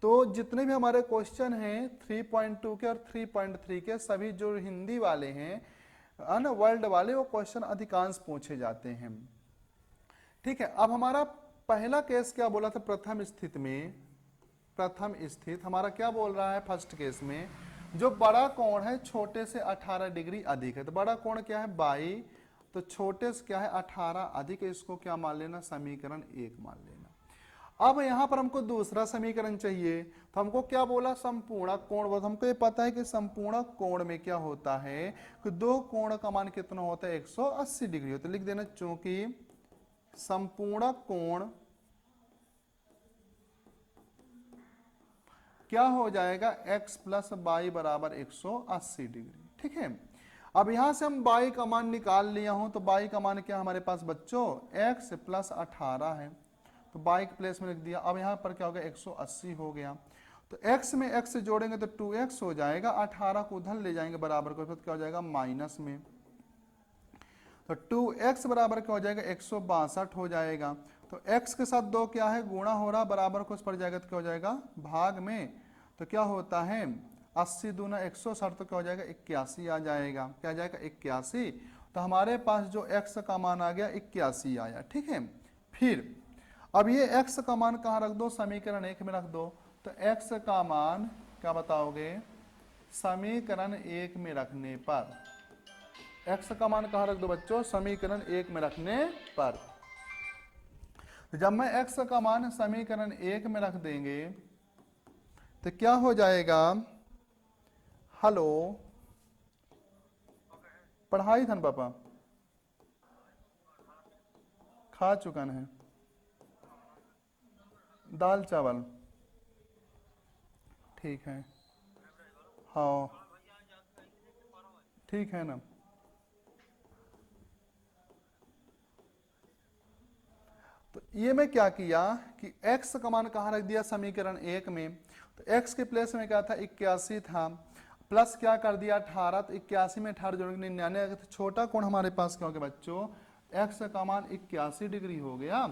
तो जितने भी हमारे क्वेश्चन हैं 3.2 के और 3.3 के, सभी जो हिंदी वाले हैं ना, वर्ल्ड वाले, वो क्वेश्चन अधिकांश पूछे जाते हैं, ठीक है। अब हमारा पहला केस क्या बोला था, प्रथम स्थिति में, प्रथम स्थिति हमारा क्या बोल रहा है, फर्स्ट केस में जो बड़ा कोण है छोटे से 18 डिग्री अधिक है, तो बड़ा कोण क्या है 22, तो छोटे से क्या है 18 अधिक है, इसको क्या मान लेना, समीकरण 1 मान लेना। अब यहां पर हमको दूसरा समीकरण चाहिए, तो हमको क्या बोला, संपूर्ण कोण बोला। हमको ये पता है कि संपूर्ण कोण में क्या होता है कि दो कोण का मान कितना होता है, 180 डिग्री होता है। लिख देना, चूंकि संपूर्ण कोण क्या हो जाएगा, x प्लस वाई बराबर 180 डिग्री, ठीक है। अब यहां से हम y का मान निकाल लिया हूं, तो y का मान क्या हमारे पास बच्चों, x प्लस 18 है, तो y के प्लेस में लिख दिया। अब यहां पर क्या हो गया, 180 हो गया, तो x में x से जोड़ेंगे तो 2x हो जाएगा, 18 को उधर ले जाएंगे बराबर को, तो क्या हो जाएगा माइनस में, तो 2x बराबर क्या हो जाएगा, 162 हो जाएगा। तो x के साथ 2 क्या है, गुणा हो रहा, बराबर को पड़ जाएगा तो क्या हो जाएगा भाग में, तो क्या होता है 80 दूना 160, तो क्या हो जाएगा 81 आ जाएगा, क्या आ जाएगा 81। तो हमारे पास जो x का मान आ गया 81 आया, ठीक है। फिर अब ये x का मान कहाँ रख दो, समीकरण 1 में रख दो, तो x का मान क्या बताओगे, समीकरण 1 में रखने पर, x का मान कहाँ रख दो बच्चों, समीकरण 1 में रखने पर। जब मैं x का मान समीकरण 1 में रख देंगे तो क्या हो जाएगा, हेलो पढ़ाई थन पापा, खा चुकन है, दाल चावल, ठीक है, हाँ ठीक है ना। तो ये मैं क्या किया कि x का मान कहाँ रख दिया, समीकरण 1 में, तो x के प्लेस में क्या था 81 था, प्लस क्या कर दिया 18, तो 81 में 18 जोड़ेंगे 99, तो छोटा कोण हमारे पास क्या हो गया बच्चों, x का मान 81 डिग्री हो गया,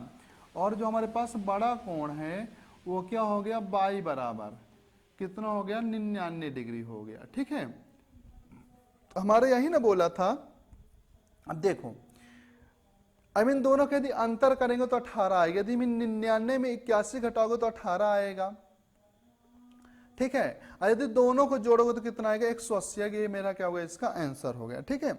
और जो हमारे पास बड़ा कोण है वो क्या हो गया, y बराबर कितना हो गया, 99 डिग्री हो गया, ठीक है। तो हमारे यही ना बोला था। अब देखो, अब इन दोनों के यदि अंतर करेंगे तो 18 आएगा, यदि 99 में 81 घटाओगे तो 18 आएगा, ठीक है। और यदि दोनों को जोड़ोगे तो कितना आएगा, 180 आएगा। ये मेरा क्या हो गया, इसका आंसर हो गया, ठीक है।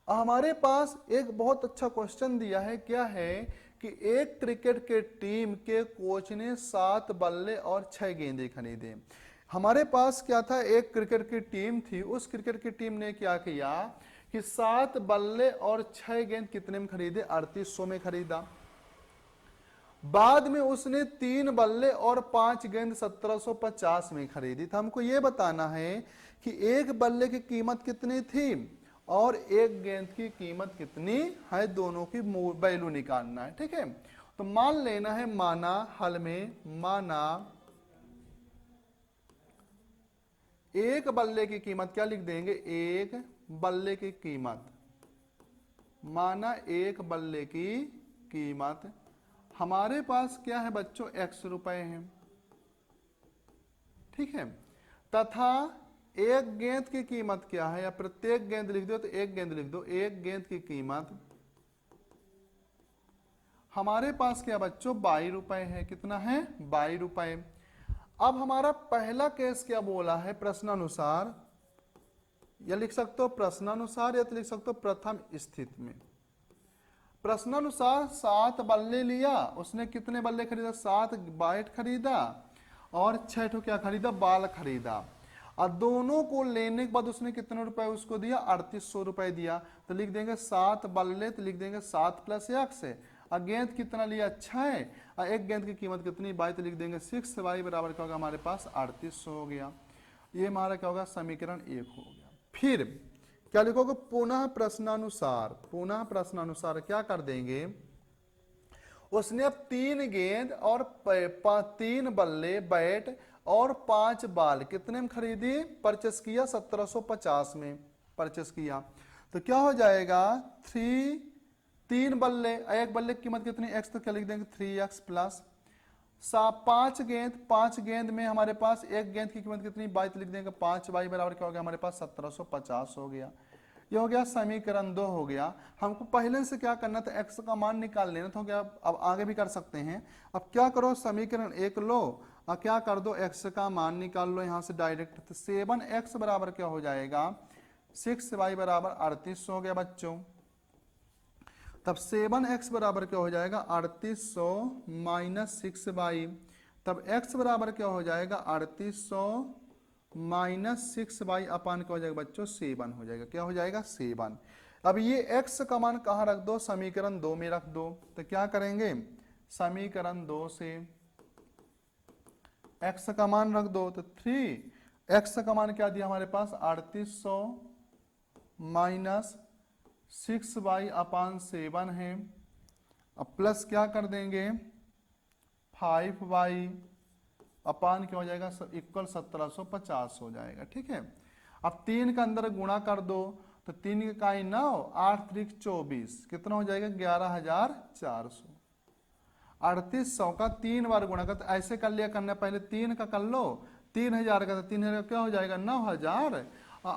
हमारे पास एक बहुत अच्छा क्वेश्चन दिया है, क्या है कि एक क्रिकेट के टीम के कोच ने 7 बल्ले और 6 गेंदें खरीदे। हमारे पास क्या था, एक क्रिकेट की टीम थी, उस क्रिकेट की टीम ने क्या किया कि 7 बल्ले और 6 गेंद कितने में खरीदे, 3800 में खरीदा। बाद में उसने 3 बल्ले और 5 गेंद 1750 में खरीदी। तो हमको ये बताना है कि एक बल्ले की कीमत कितनी थी और एक गेंद की कीमत कितनी है, दोनों की वैल्यू निकालना है, ठीक है। तो मान लेना है, माना हल में, माना एक बल्ले की कीमत क्या लिख देंगे, एक बल्ले की कीमत, माना एक बल्ले की कीमत हमारे पास क्या है बच्चों, x रुपए है, ठीक है। तथा एक गेंद की कीमत क्या है, या प्रत्येक गेंद लिख दो तो एक गेंद लिख दो, एक गेंद की कीमत हमारे पास क्या बच्चों 22 रुपए है, कितना है 22 रुपए। अब हमारा पहला केस क्या बोला है, प्रश्नानुसार, या लिख सकते हो प्रश्नानुसार, या तो लिख सकते हो प्रथम स्थिति में। प्रश्नानुसार 7 बल्ले लिया, उसने कितने बल्ले खरीदा, 7 बैट खरीदा और 6 ठो क्या खरीदा, बाल खरीदा, और दोनों को लेने के बाद उसने कितने रुपए उसको दिया, 3800 रुपए दिया। तो लिख देंगे 7 बल्ले, तो लिख देंगे 7 प्लस x, और गेंद कितना लिया 6, और एक गेंद की कीमत कितनी 22, तो लिख देंगे 6 y बराबर क्या होगा हमारे पास 3800 हो गया। ये हमारा क्या होगा, समीकरण 1 हो गया। फिर क्या लिखोगे, पुनः प्रश्नानुसार, पुनः प्रश्नानुसार क्या कर देंगे, उसने अब 3 गेंद और 3 बल्ले बैट और 5 बाल कितने में खरीदी, परचेस किया 1750 में परचेस किया। तो क्या हो जाएगा 3 बल्ले, एक बल्ले की कीमत कितनी x, तो क्या लिख देंगे 3x प्लस 5 गेंद में हमारे पास एक गेंद की कीमत कितनी 22, लिख देंगे 5y बराबर क्या हो गया हमारे पास 1750 हो गया। ये हो गया समीकरण 2 हो गया। हमको पहले से क्या करना था, x का मान निकाल लेना था, क्या अब आगे भी कर सकते हैं। अब क्या करो समीकरण 1 लो और क्या कर दो x का मान निकाल लो यहाँ से डायरेक्ट। तो 7x बराबर क्या हो जाएगा 6y बराबर 38 हो गया बच्चों। तब 7x बराबर क्या हो जाएगा 3800 माइनस 6y, तब x बराबर क्या हो जाएगा 3800 माइनस 6y अपान क्या हो जाएगा बच्चों 7 हो जाएगा, क्या हो जाएगा 7। अब ये x का मान कहाँ रख दो, समीकरण 2 में रख दो। तो क्या करेंगे समीकरण 2 से x का मान रख दो, तो 3x का मान क्या दिया हमारे पास 3800 माइनस 6y अपान 7 है। अब प्लस क्या कर देंगे 5y अपान क्या हो जाएगा इक्वल 1750 हो जाएगा। ठीक है, अब 3 का अंदर गुणा कर दो, तो 3 के काई 9, 8 3 24, कितना हो जाएगा 11400। 3800 का 3 बार गुणा कर, तो ऐसे कर लिया करना, पहले 3 का कर लो 3000 का, तो 3000 का क्या हो जाएगा 9000 और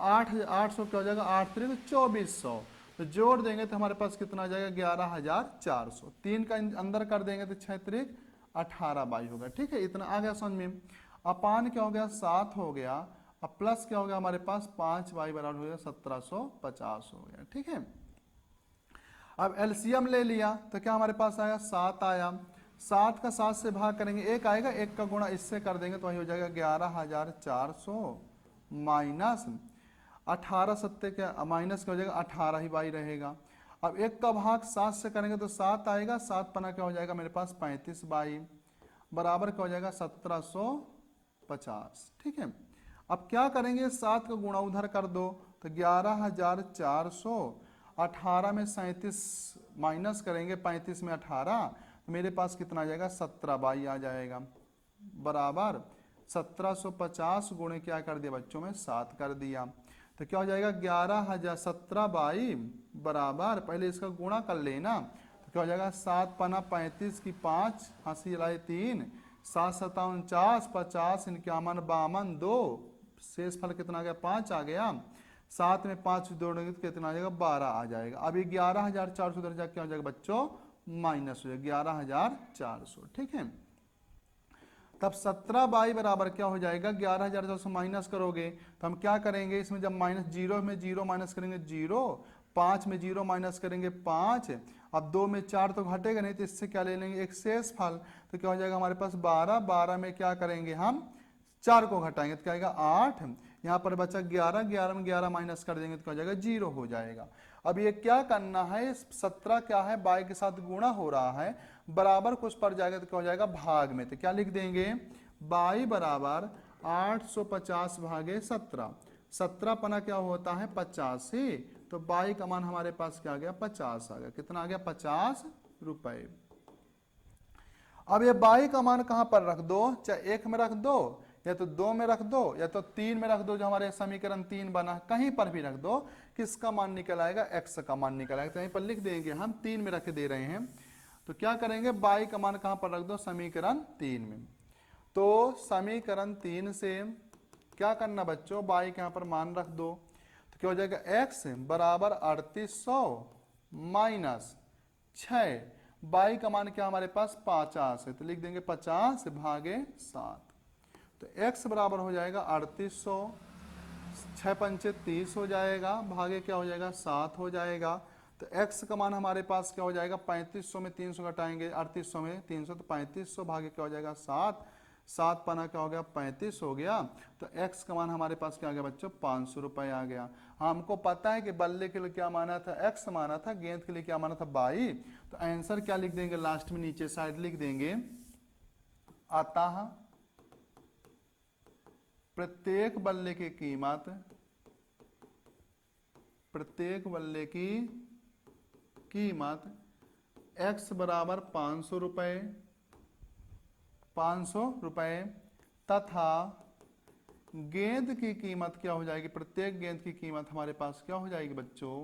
800 क्या हो जाएगा 8 3 2400, तो जोड़ देंगे तो हमारे पास कितना आ जाएगा 11400। 3 का अंदर कर देंगे तो 6 3 18y होगा। ठीक है, इतना आ गया समझ में। अपान क्या हो गया 7 हो गया, अब प्लस क्या हो गया हमारे पास 5y बराबर हो गया 1750 हो गया। ठीक है, अब एलसीएम ले लिया तो क्या हमारे पास आया 7 आया, 7 का 7 से भाग करेंगे 1 आएगा, 1 का गुणा इससे कर देंगे तो वही हो जाएगा 11400 माइनस 18 सत्ते क्या माइनस क्या हो जाएगा 18 ही y रहेगा। अब 1 का भाग 7 से करेंगे तो 7 आएगा, 7 पना क्या हो जाएगा मेरे पास 35y बराबर क्या हो जाएगा 1750। ठीक है, अब क्या करेंगे 7 का गुणा उधर कर दो, तो 11400, 18 में 37 माइनस करेंगे 35 में 18, तो मेरे पास कितना आ जाएगा 17y आ जाएगा बराबर 1750 गुणे क्या कर दिया बच्चों में 7 कर दिया, तो क्या हो जाएगा 11017y बराबर, पहले इसका गुणा कर लेना, तो क्या हो जाएगा 7 पना 35 की 5 हंसी लाई 3 7 7 49 50 51 52 2, शेष फल कितना आ गया 5 आ गया, 7 में 5 जोड़ेंगे तो कितना आ जाएगा 12 आ जाएगा। अब ये 11400 उधर जाके क्या हो जाएगा बच्चों माइनस हो जाएगा 11400। ठीक है, तब 17y बराबर क्या हो जाएगा 11400 माइनस करोगे तो हम क्या करेंगे इसमें, जब माइनस 0 में 0 माइनस करेंगे 0, 5 में 0 माइनस करेंगे 5, अब 2 में 4 तो घटेगा नहीं, तो इससे क्या ले लेंगे एक शेष फल, तो क्या हो जाएगा हमारे पास 12, 12 में क्या करेंगे हम 4 को घटाएंगे तो क्या आएगा 8, यहाँ पर बचा 11, 11 में 11 माइनस कर देंगे तो क्या हो जाएगा 0 हो जाएगा। अब ये क्या करना है 17 क्या है y के साथ गुणा हो रहा है, बराबर कुछ पर जाएगा तो क्या हो जाएगा भाग में, तो क्या लिख देंगे y बराबर 850 भागे 17, 17 पना क्या होता है 85, तो y का मान हमारे पास क्या आ गया 50 आ गया, कितना आ गया 50 रुपए। अब ये y का मान कहां पर रख दो, चाहे 1 में रख दो या तो 2 में रख दो या तो 3 में रख दो, जो हमारे समीकरण 3 बना कहीं पर भी रख दो, किसका मान निकल आएगा x का मान निकल आएगा, तो यहीं पर लिख देंगे हम 3 में रख दे रहे हैं, तो क्या करेंगे y का मान कहां पर रख दो समीकरण 3 में। तो समीकरण 3 से क्या करना बच्चों y के यहां पर मान रख दो, तो क्या हो जाएगा x बराबर 3800 माइनस 6, y का मान क्या हमारे पास 50 है, तो लिख देंगे 50 भागे 7, तो x बराबर हो जाएगा 3800, 6 पंचे 30 हो जाएगा, भागे क्या हो जाएगा 7 हो जाएगा, तो x का मान हमारे पास क्या हो जाएगा 3500 में 300 घटाएंगे 3800 में 300, तो 3500 भागे क्या हो जाएगा 7, 7 पना क्या हो गया 35 हो गया, तो x का मान हमारे पास क्या आ गया बच्चों 500 रुपए आ गया। हमको पता है कि बल्ले के लिए क्या माना था x माना था, गेंद के लिए क्या माना था y, तो आंसर क्या लिख देंगे लास्ट में नीचे साइड लिख देंगे अतः प्रत्येक बल्ले की कीमत, प्रत्येक बल्ले की कीमत x बराबर 500 रुपए, 500 रुपए तथा गेंद की कीमत क्या हो जाएगी, प्रत्येक गेंद की कीमत हमारे पास क्या हो जाएगी बच्चों,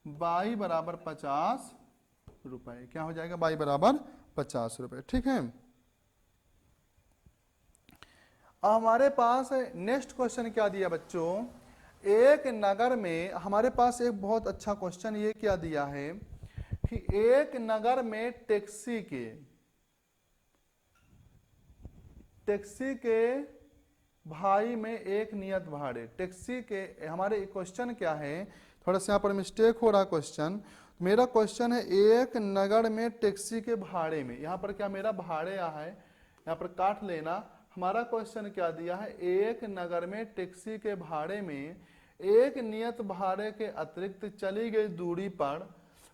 बाई बराबर 50 रुपए। क्या हो जाएगा, बाई बराबर 50 रुपए। ठीक है, हमारे पास नेक्स्ट क्वेश्चन क्या दिया बच्चों, एक नगर में, हमारे पास एक बहुत अच्छा क्वेश्चन ये क्या दिया है कि एक नगर में टैक्सी के भाई में एक नियत भाड़े, टैक्सी के, हमारे क्वेश्चन क्या है, थोड़ा सा यहाँ पर मिस्टेक हो रहा क्वेश्चन। मेरा क्वेश्चन है एक नगर में टैक्सी के भाड़े में, यहाँ पर क्या मेरा भाड़े आया है, यहाँ पर काट लेना। हमारा क्वेश्चन क्या दिया है, एक नगर में टैक्सी के भाड़े में एक नियत भाड़े के अतिरिक्त चली गई दूरी पर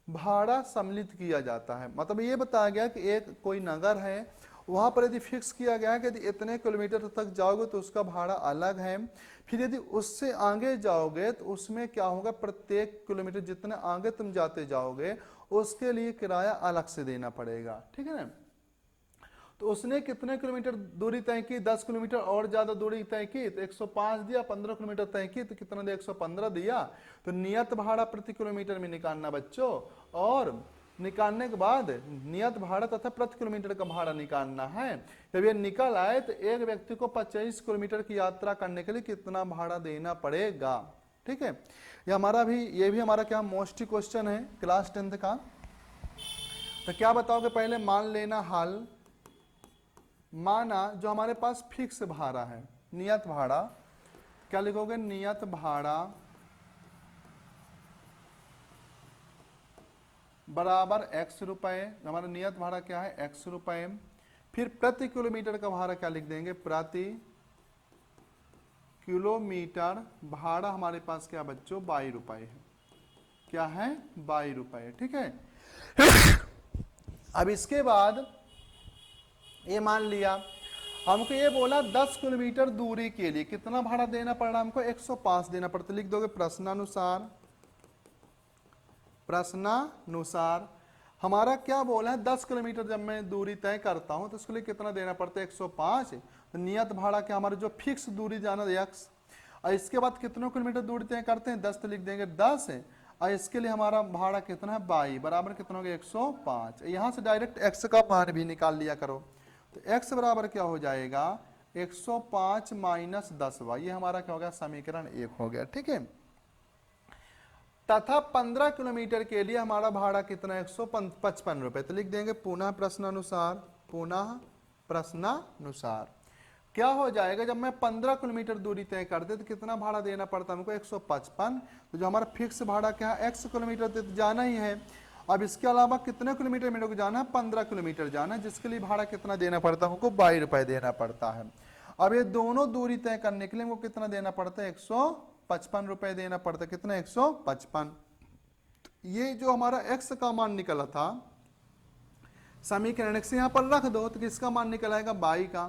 भाड़ा सम्मिलित किया जाता है। मतलब ये बताया गया कि एक कोई नगर है, वहां पर यदि फिक्स किया गया है कि यदि इतने किलोमीटर तक जाओगे तो उसका भाड़ा अलग है, फिर यदि उससे आगे जाओगे तो उसमें क्या होगा, प्रत्येक किलोमीटर जितने आगे तुम जाते जाओगे उसके लिए किराया अलग से देना पड़ेगा। ठीक है ना, तो उसने कितने किलोमीटर दूरी तय की, 10 किलोमीटर और ज्यादा दूरी तय की तो 105 दिया, 15 किलोमीटर तय की तो कितना दिया, 115 दिया। तो नियत भाड़ा प्रति किलोमीटर में निकालना बच्चों, और निकालने के बाद नियत भाड़ा तथा प्रति किलोमीटर का भाड़ा निकालना है। जब ये निकल आए तो एक व्यक्ति को 25 किलोमीटर की यात्रा करने के लिए कितना भाड़ा देना पड़ेगा। ठीक है, ये भी हमारा क्या मोस्ट क्वेश्चन है क्लास 10th का। तो क्या बताओगे, पहले मान लेना हल, माना जो हमारे पास फिक्स भाड़ा है, नियत भाड़ा, क्या लिखोगे, नियत भाड़ा बराबर x रुपए, हमारा नियत भाड़ा क्या है, x रुपए। फिर प्रति किलोमीटर का भाड़ा क्या लिख देंगे, प्रति किलोमीटर भाड़ा हमारे पास क्या बच्चों, 22 रुपए है। क्या है, 22 रुपए। ठीक है, अब इसके बाद ये मान लिया, हमको ये बोला 10 किलोमीटर दूरी के लिए कितना भाड़ा देना पड़ रहा, हमको 105 देना पड़ता। लिख दोगे प्रश्नानुसार हमारा क्या बोला है, 10 किलोमीटर जब मैं दूरी तय करता हूं तो उसके लिए कितना देना पड़ता है, 105। तो नियत भाड़ा क्या, हमारे जो फिक्स दूरी जाना x, और इसके बाद कितने किलोमीटर दूरी तय करते हैं, 10, तो लिख देंगे 10 है, और इसके लिए हमारा भाड़ा कितना है, 22 बराबर कितना हो गया, 105। यहां से डायरेक्ट x का मान भी निकाल लिया करो। तो x बराबर क्या हो जाएगा, 105 माइनस 10y, ये हमारा क्या हो गया, समीकरण 1 हो गया। ठीक है, तथा 15 किलोमीटर के लिए हमारा भाड़ा कितना है, 155 रुपए। तो लिख देंगे पुनः प्रश्नानुसार क्या हो जाएगा, जब मैं 15 किलोमीटर दूरी तय करते तो कितना भाड़ा देना पड़ता हमको, 155। तो जो हमारा फिक्स भाड़ा क्या है, x किलोमीटर तो जाना ही है। अब इसके अलावा कितने किलोमीटर मेरे को जाना है, 15 किलोमीटर जाना है, जिसके लिए भाड़ा कितना देना पड़ता है हमको, 22 रुपए देना पड़ता है। अब ये दोनों दूरी तय करने के लिए हमको कितना देना पड़ता है, 155 रुपए देना पड़ता है। कितना, 155। ये जो हमारा x का मान निकला था, समीकरण x यहाँ पर रख दो तो किसका मान निकल आएगा, y का।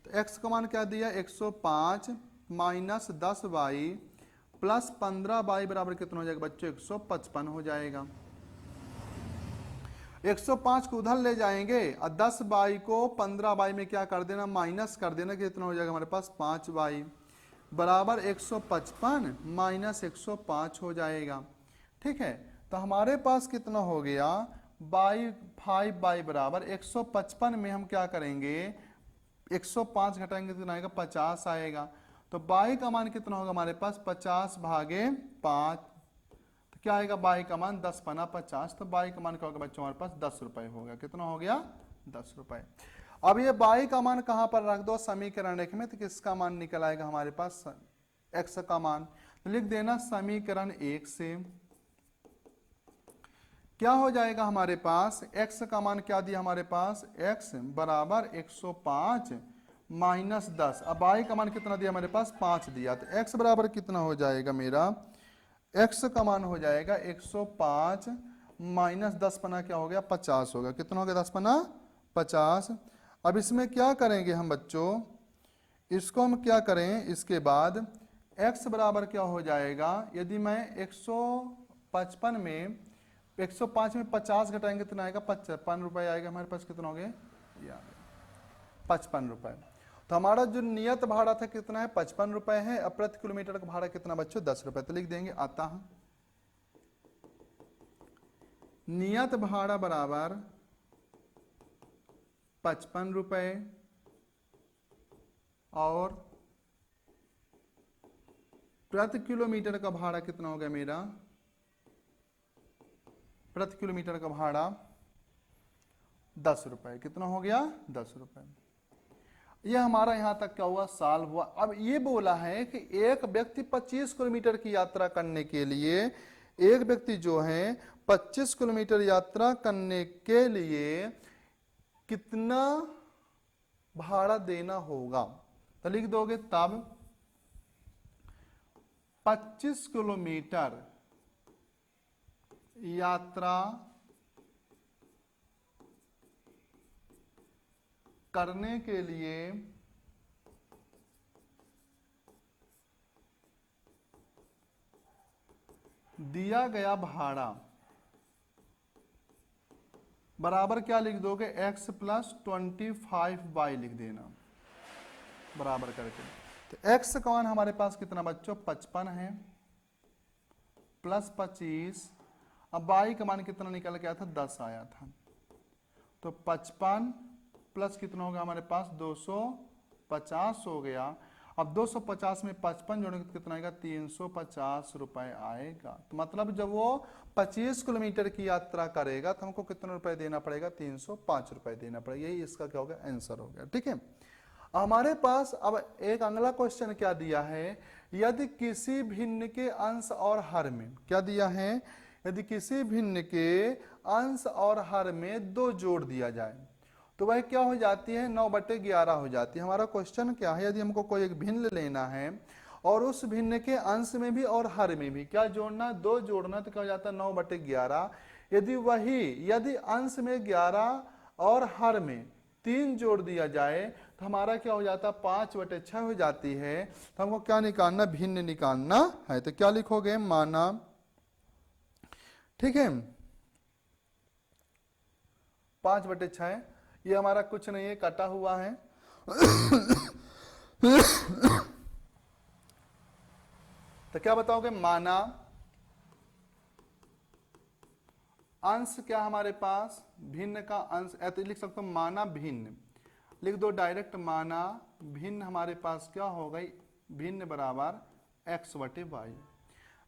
तो x का मान क्या दिया, 105 माइनस 10y प्लस 15y बराबर कितना हो जाएगा बच्चों, 155 हो जाएगा। 105 को उधर ले जाएंगे और 10y को 15y में क्या कर देना, माइनस कर देना, कितना हो जाएगा हमारे पास, 5y बराबर 155 माइनस 105 हो जाएगा। ठीक है, तो हमारे पास कितना हो गया, 5y बराबर 155 में हम क्या करेंगे, 105 घटाएंगे कितना आएगा, 50 आएगा। तो y का मान कितना होगा हमारे पास, 50 भागे 5, तो क्या आएगा, y का मान 10 पना 50। तो y का मान क्या होगा बच्चों, हमारे पास 10 रुपए हो गया। कितना हो गया, 10 रुपए। अब ये y का मान कहां पर रख दो, समीकरण एक में, तो किसका मान निकल आएगा हमारे पास, x का मान। तो लिख देना समीकरण 1 से क्या हो जाएगा हमारे पास, x का मान क्या दिया हमारे पास, x बराबर 105 माइनस 10। अब y का मान कितना दिया हमारे पास, 5 दिया। तो x बराबर कितना हो जाएगा मेरा, x का मान हो जाएगा 105 माइनस 10 पना क्या हो गया, 50 होगा। कितना हो गया, 10 पना 50। अब इसमें क्या करेंगे हम बच्चों, इसको हम क्या करें, इसके बाद x बराबर क्या हो जाएगा, यदि मैं 155 में 105 में 50 घटाएंगे कितना आएगा, 55 रुपए आएगा हमारे पास। कितना हो गया, 55 रुपए। तो हमारा जो नियत भाड़ा था कितना है 55 रुपए है। अब प्रति किलोमीटर का भाड़ा कितना बच्चों 10 रुपए। तो लिख देंगे आता नियत भाड़ा बराबर 55 रुपए और प्रति किलोमीटर का भाड़ा कितना हो गया मेरा, प्रति किलोमीटर का भाड़ा 10 रुपए। कितना हो गया 10 रुपए। यह हमारा यहां तक क्या हुआ सॉल्व हुआ। अब ये बोला है कि एक व्यक्ति 25 किलोमीटर की यात्रा करने के लिए, एक व्यक्ति जो है 25 किलोमीटर यात्रा करने के लिए कितना भाड़ा देना होगा। तो लिख दोगे तब 25 किलोमीटर यात्रा करने के लिए दिया गया भाड़ा बराबर क्या लिख दोगे x प्लस 25y लिख देना बराबर करके। तो x का मान हमारे पास कितना बच्चों 55 है प्लस 25। अब y का मान कितना निकल के आया था 10 आया था। तो 55 प्लस कितना होगा हमारे पास 250 हो गया। अब 250 में 55 जोड़ेंगे तो कितना आएगा 350 रुपए आएगा। तो मतलब जब वो 25 किलोमीटर की यात्रा करेगा तो हमको कितना रुपए देना पड़ेगा 305 रुपए देना पड़ेगा। यही इसका क्या हो गया आंसर हो गया। ठीक है, हमारे पास अब एक अगला क्वेश्चन क्या दिया है, यदि किसी भिन्न के अंश और हर में, क्या दिया है, यदि किसी भिन्न के अंश और हर में 2 जोड़ दिया जाए तो वह क्या हो जाती है 9/11 हो जाती है। हमारा क्वेश्चन क्या है, यदि हमको कोई एक भिन्न लेना है और उस भिन्न के अंश में भी और हर में भी क्या जोड़ना 2 जोड़ना तो क्या हो जाता है 9/11। यदि अंश में 11 और हर में 3 जोड़ दिया जाए तो हमारा क्या हो जाता है 5/6 हो जाती है। तो हमको क्या निकालना भिन्न निकालना है। तो क्या लिखोगे माना, ठीक है 5/6 ये हमारा कुछ नहीं है कटा हुआ है। तो क्या बताओगे माना अंश क्या हमारे पास भिन्न का अंश, तो लिख सकते हो माना भिन्न लिख दो डायरेक्ट। माना भिन्न हमारे पास क्या हो गई भिन्न बराबर x/y।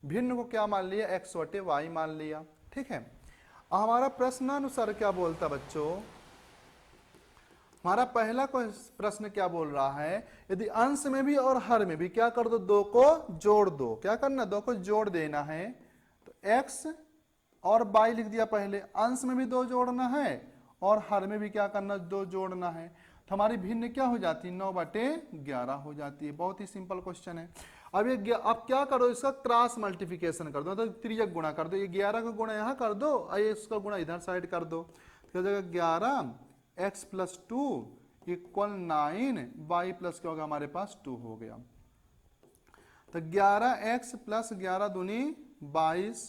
भिन्न को क्या मान लिया x/y मान लिया। ठीक है, हमारा प्रश्नानुसार क्या बोलता बच्चों, हमारा पहला प्रश्न क्या बोल रहा है, यदि अंश में भी और हर में भी क्या कर दो 2 को जोड़ दो। क्या करना 2 को जोड़ देना है। तो x और y लिख दिया पहले, अंश में भी 2 जोड़ना है और हर में भी क्या करना 2 जोड़ना है। तो हमारी भिन्न क्या हो जाती है 9/11 हो जाती है। बहुत ही सिंपल क्वेश्चन है। अब क्या करो इसका क्रॉस मल्टीप्लिकेशन कर दो, तो त्रियक गुणा कर दो। ये 11 का गुणा यहाँ कर दो और ये इसका गुणा इधर साइड कर दो। तो 11 x + 2 = 9 y प्लस क्या होगा हमारे पास 2 हो गया। तो 11x + 11 दूनी 22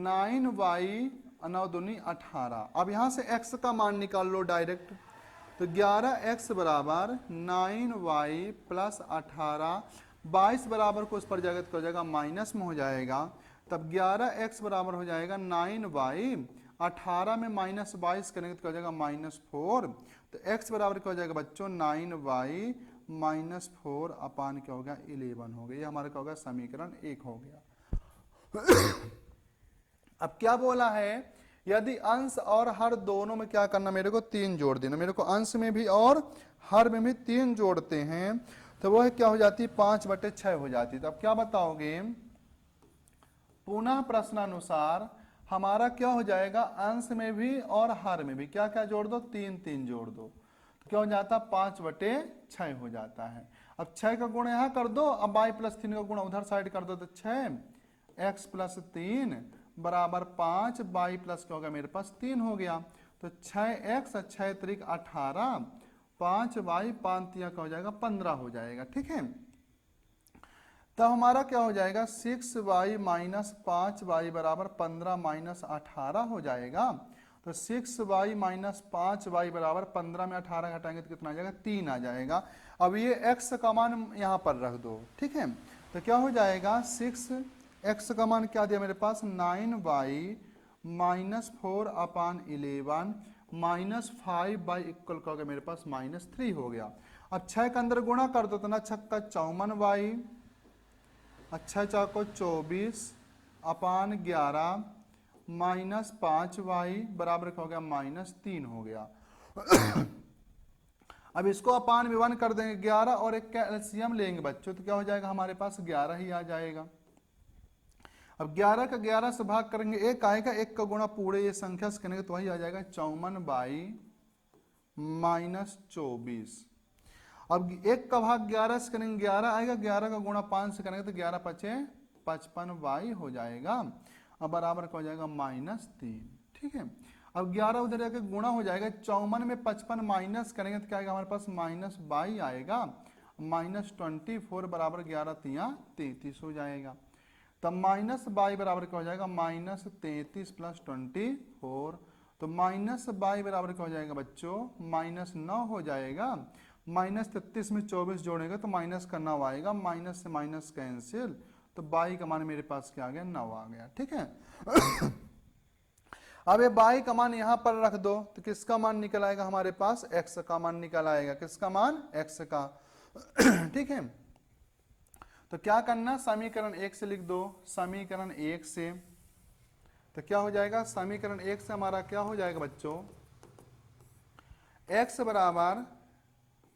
9y 9 दूनी 18। अब यहां से x का मान निकाल लो डायरेक्ट। तो 11x बराबर 9y + 18 22 बराबर को उस पर जाएगा तो हो जाएगा माइनस में हो जाएगा। तब 11x बराबर हो जाएगा 9y 18 में -22 करेंगे तो हो जाएगा -4। तो x बराबर क्या हो जाएगा बच्चों 9y -4 अपान क्या हो गया 11 हो गया। ये हमारा क्या होगा समीकरण 1 हो गया। अब क्या बोला है, यदि अंश और हर दोनों में क्या करना मेरे को 3 जोड़ देना। मेरे को अंश में भी और हर में भी 3 जोड़ते हैं तो वह क्या हो जाती है 5/6 हो जाती है। तो अब क्या बताओगे, पुनः प्रश्नानुसार हमारा क्या हो जाएगा अंश में भी और हर में भी क्या क्या जोड़ दो 3 जोड़ दो तो क्या हो जाता 5/6 हो जाता है। अब 6 का गुणा यहाँ कर दो, अब y + 3 का गुणा उधर साइड कर दो। तो 6x + 3 बराबर 5 y प्लस क्या होगा मेरे पास 3 हो गया। तो 6x 6 × 18 5y 5 क्या हो जाएगा 15 हो जाएगा। ठीक है, तब हमारा क्या हो जाएगा 6y - 5y बराबर 15 - 18 हो जाएगा। तो 6y माइनस 5y बराबर 15 में 18 घटाएंगे तो कितना आ जाएगा 3 आ जाएगा। अब ये x का मान यहाँ पर रख दो, ठीक है। तो क्या हो जाएगा 6x का मान क्या दिया मेरे पास 9y minus 4/11 minus 5y equal का हो गया मेरे पास -3 हो गया। अब 6 के अंदर गुणा कर दो तो ना 6 का 54y, अच्छा 4 को 24/11 माइनस 5y बराबर का हो गया -3 हो गया। अब इसको अपान में 1 कर देंगे 11 और एक का एलसीएम लेंगे बच्चों तो क्या हो जाएगा हमारे पास 11 ही आ जाएगा। अब 11 का 11 से भाग करेंगे 1 आएगा, 1 का गुणा पूरे ये संख्या से करेंगे तो वही आ जाएगा 54y माइनस 24। अब 1 का भाग 11 से करेंगे 11 आएगा, 11 का गुणा 5 से करेंगे तो 11 पचे 55y हो जाएगा। अब बराबर का हो जाएगा -3, ठीक है। अब 11 उधर जाके गुणा हो जाएगा, 54 में 55 माइनस करेंगे तो क्या आएगा हमारे पास -22 आएगा, -24 बराबर 11 तिया 33 हो जाएगा। तब -22 बराबर क्या हो जाएगा -33 प्लस 24, तो -22 बराबर क्या हो जाएगा बच्चों -9 हो जाएगा। -33 में 24 जोड़ेंगे तो माइनस का 9 आएगा, माइनस से माइनस कैंसिल, तो बाई का मान मेरे पास क्या आ गया 9 आ गया, ठीक है। अब ये बाई का मान यहां पर रख दो तो किसका मान निकल आएगा हमारे पास x का मान निकल आएगा, किसका मान x का, ठीक है। तो क्या करना समीकरण 1 से लिख दो, समीकरण 1 से तो क्या हो जाएगा समीकरण 1 से हमारा क्या हो जाएगा बच्चों x बराबर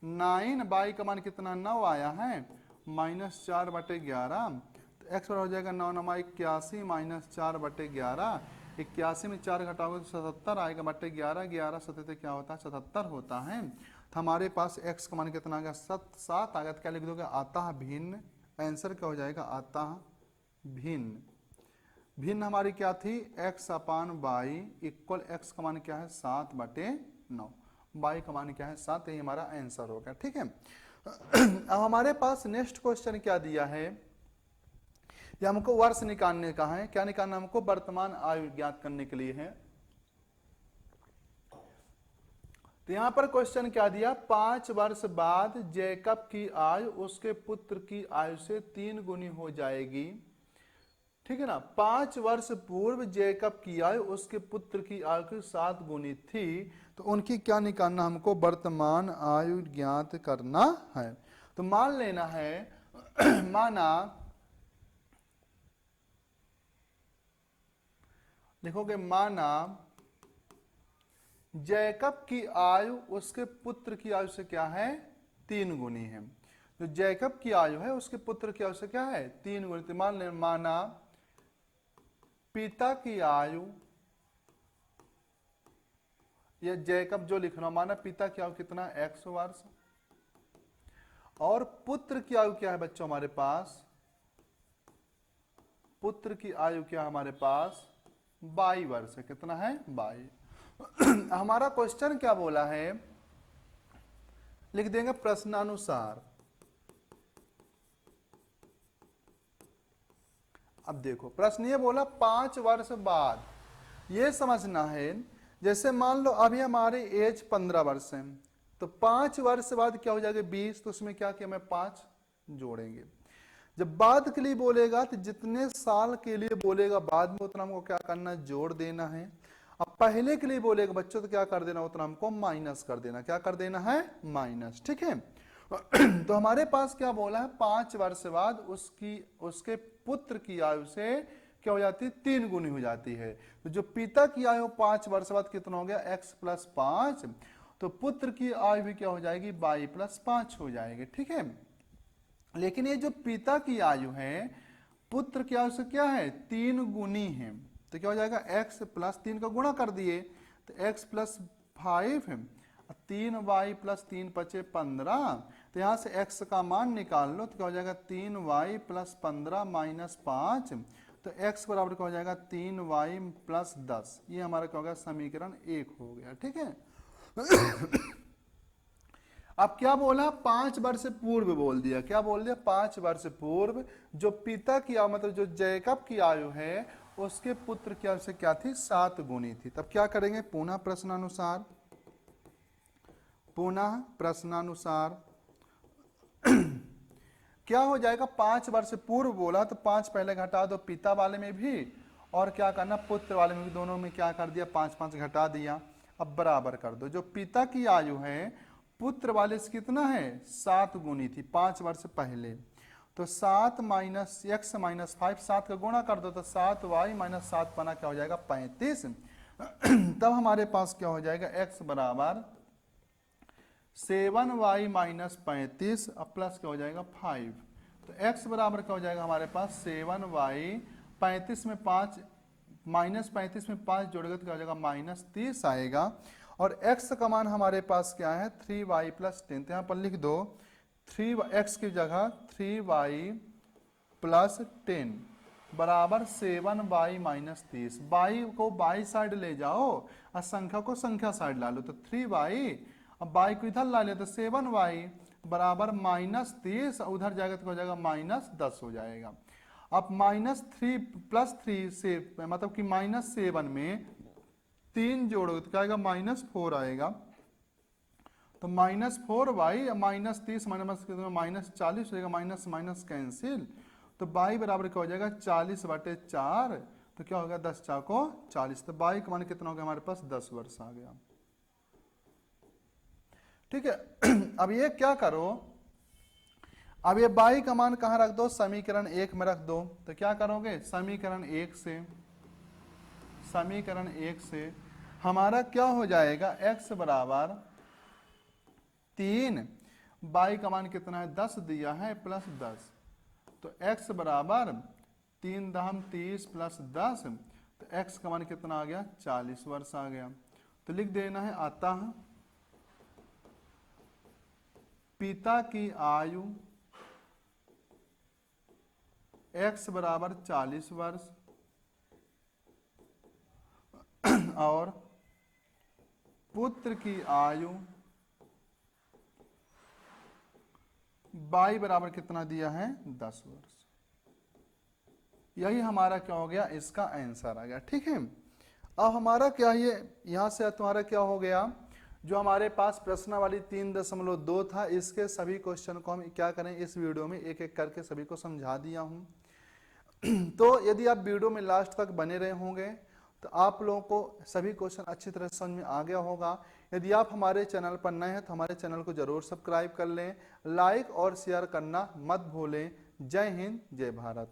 9, बाई का मान कितना 9 आया है -4/11, तो x बराबर हो जाएगा 9 9 81 -4/11, 81 में 4 घटाओगे तो 77 आएगा बटे 11, 11 77 क्या होता है 77 होता है। तो हमारे पास x का मान कितना आ गया 7 आ गया, तो क्या लिख दोगे अतः भिन्न, आंसर क्या हो जाएगा अतः भिन्न। भिन्न हमारी क्या थी x/y इक्वल x का मान क्या है 7/9, y का मान क्या है 7, यही हमारा आंसर हो गया, ठीक है। अब हमारे पास नेक्स्ट क्वेश्चन क्या दिया है, ये हमको वर्ष निकालने का है, क्या निकालना हमको वर्तमान आयु ज्ञात करने के लिए है। तो यहां पर क्वेश्चन क्या दिया 5 वर्ष बाद जैकब की आयु उसके पुत्र की आयु से 3 गुनी हो जाएगी, ठीक है ना। 5 वर्ष पूर्व जैकब की आयु उसके पुत्र की आयु की 7 गुनी थी, तो उनकी क्या निकालना हमको वर्तमान आयु ज्ञात करना है। तो मान लेना है माना लिखोगे माना जैकब की आयु उसके पुत्र की आयु से क्या है 3 गुनी है। जो जैकब की आयु है उसके पुत्र की आयु से क्या है 3 गुनी। तो मान ले माना पिता की आयु, या जैकब जो लिखना माना पिता की आयु कितना x वर्ष, और पुत्र की आयु क्या है बच्चों हमारे पास, पुत्र की आयु क्या हमारे पास 22 वर्ष है, कितना है 22। हमारा क्वेश्चन क्या बोला है लिख देंगे प्रश्नानुसार। अब देखो प्रश्न ये बोला 5 वर्ष बाद, ये समझना है जैसे मान लो अभी हमारी एज 15 वर्ष है, तो 5 वर्ष बाद क्या हो जाएगा 20, तो उसमें क्या किया मैं 5 जोड़ेंगे। जब बाद के लिए बोलेगा तो जितने साल के लिए बोलेगा बाद में उतना हमको क्या करना जोड़ देना है। अब पहले के लिए बोलेगा बच्चों तो क्या कर देना उतना हमको माइनस कर देना, क्या कर देना है माइनस, ठीक है। तो हमारे पास क्या बोला है 5 वर्ष बाद उसके पुत्र की आयु से क्या हो जाती है 3 गुनी हो जाती है। तो जो पिता की आयु 5 वर्ष बाद कितना हो गया x + 5, तो पुत्र की आयु भी क्या हो जाएगी y + 5 हो जाएगी, ठीक है। लेकिन ये जो पिता की आयु है पुत्र की आयु से क्या है 3 गुनी है, तो क्या हो जाएगा x + 3 का गुणा कर दिए तो x + 5 3y + 3 = 15, तो यहाँ से x का मान निकाल लो तो क्या हो जाएगा 3y + 15 - 5, तो x बराबर क्या हो जाएगा 3y + 10, ये हमारा क्या हो गया समीकरण 1 हो गया, ठीक है। अब क्या बोला 5 वर्ष पूर्व बोल दिया, क्या बोल दिया 5 वर्ष पूर्व जो पिता की आयु मतलब जो जैकब की आयु है उसके पुत्र की आयु से क्या थी, 7 गुनी थी। तब क्या करेंगे, पुनः प्रश्नानुसार क्या हो जाएगा, 5 वर्ष पूर्व बोला तो 5 पहले घटा दो पिता वाले में भी, और क्या करना पुत्र वाले में भी, दोनों में क्या कर दिया 5 घटा दिया। अब बराबर कर दो, जो पिता की आयु है पुत्र वाले से कितना है 7 गुनी थी 5 वर्ष पहले, तो 7 माइनस एक्स माइनस 5, 7 का गुणा कर दो तो 7y माइनस 7 पना क्या हो जाएगा 35। तब हमारे पास क्या हो जाएगा x बराबर 7y माइनस 35 प्लस क्या हो जाएगा 5। तो x बराबर क्या हो जाएगा हमारे पास 7y, 35 में 5 माइनस 35 में 5 जोड़ेगा तो क्या हो जाएगा माइनस 30 आएगा। और x का मान हमारे पास क्या है 3y प्लस 10, तो यहाँ पर लिख दो 3x की जगह 3y प्लस 10 बराबर 7y माइनस 30। y को बाई साइड ले जाओ और संख्या को संख्या साइड ला लो, तो 3y, अब y को इधर ला ले तो 7y बराबर माइनस 30, उधर जाएगा तो हो जाएगा माइनस 10 हो जाएगा। अब माइनस 3 प्लस 3 से मतलब कि माइनस 7 में 3 जोड़ोगे तो क्या आएगा माइनस 4 आएगा, तो माइनस 4y माइनस 30 माइनस 40 हो जाएगा, माइनस माइनस कैंसिल, तो y बराबर क्या हो जाएगा 40/4, तो क्या होगा 10 चाको 40, तो y का मान कितना हो गया हमारे पास 10 वर्ष आ गया। ठीक है। अब ये क्या करो, अब ये y का मान कहाँ रख दो, समीकरण 1 में रख दो, तो क्या करोगे समीकरण 1 से हमारा क्या हो जाएगा x बराबर 3, y का मान कितना है 10 दिया है प्लस 10, तो x बराबर 3 दहम 30 प्लस 10, तो x का मान कितना आ गया 40 वर्ष आ गया। तो लिख देना है अतः पिता की आयु x बराबर 40 वर्ष और पुत्र की आयु y बराबर कितना दिया है 10 वर्ष। यही हमारा क्या हो गया, इसका आंसर आ गया। ठीक है, अब हमारा क्या ये यहां से तुम्हारा क्या हो गया, जो हमारे पास प्रश्नावली 3.2 था, इसके सभी क्वेश्चन को हम क्या करें इस वीडियो में एक एक करके सभी को समझा दिया हूं। तो यदि आप वीडियो में लास्ट तक बने रहे होंगे तो आप लोगों को सभी क्वेश्चन अच्छी तरह समझ में आ गया होगा। यदि आप हमारे चैनल पर नए हैं तो हमारे चैनल को जरूर सब्सक्राइब कर लें, लाइक और शेयर करना मत भूलें। जय हिंद, जय भारत।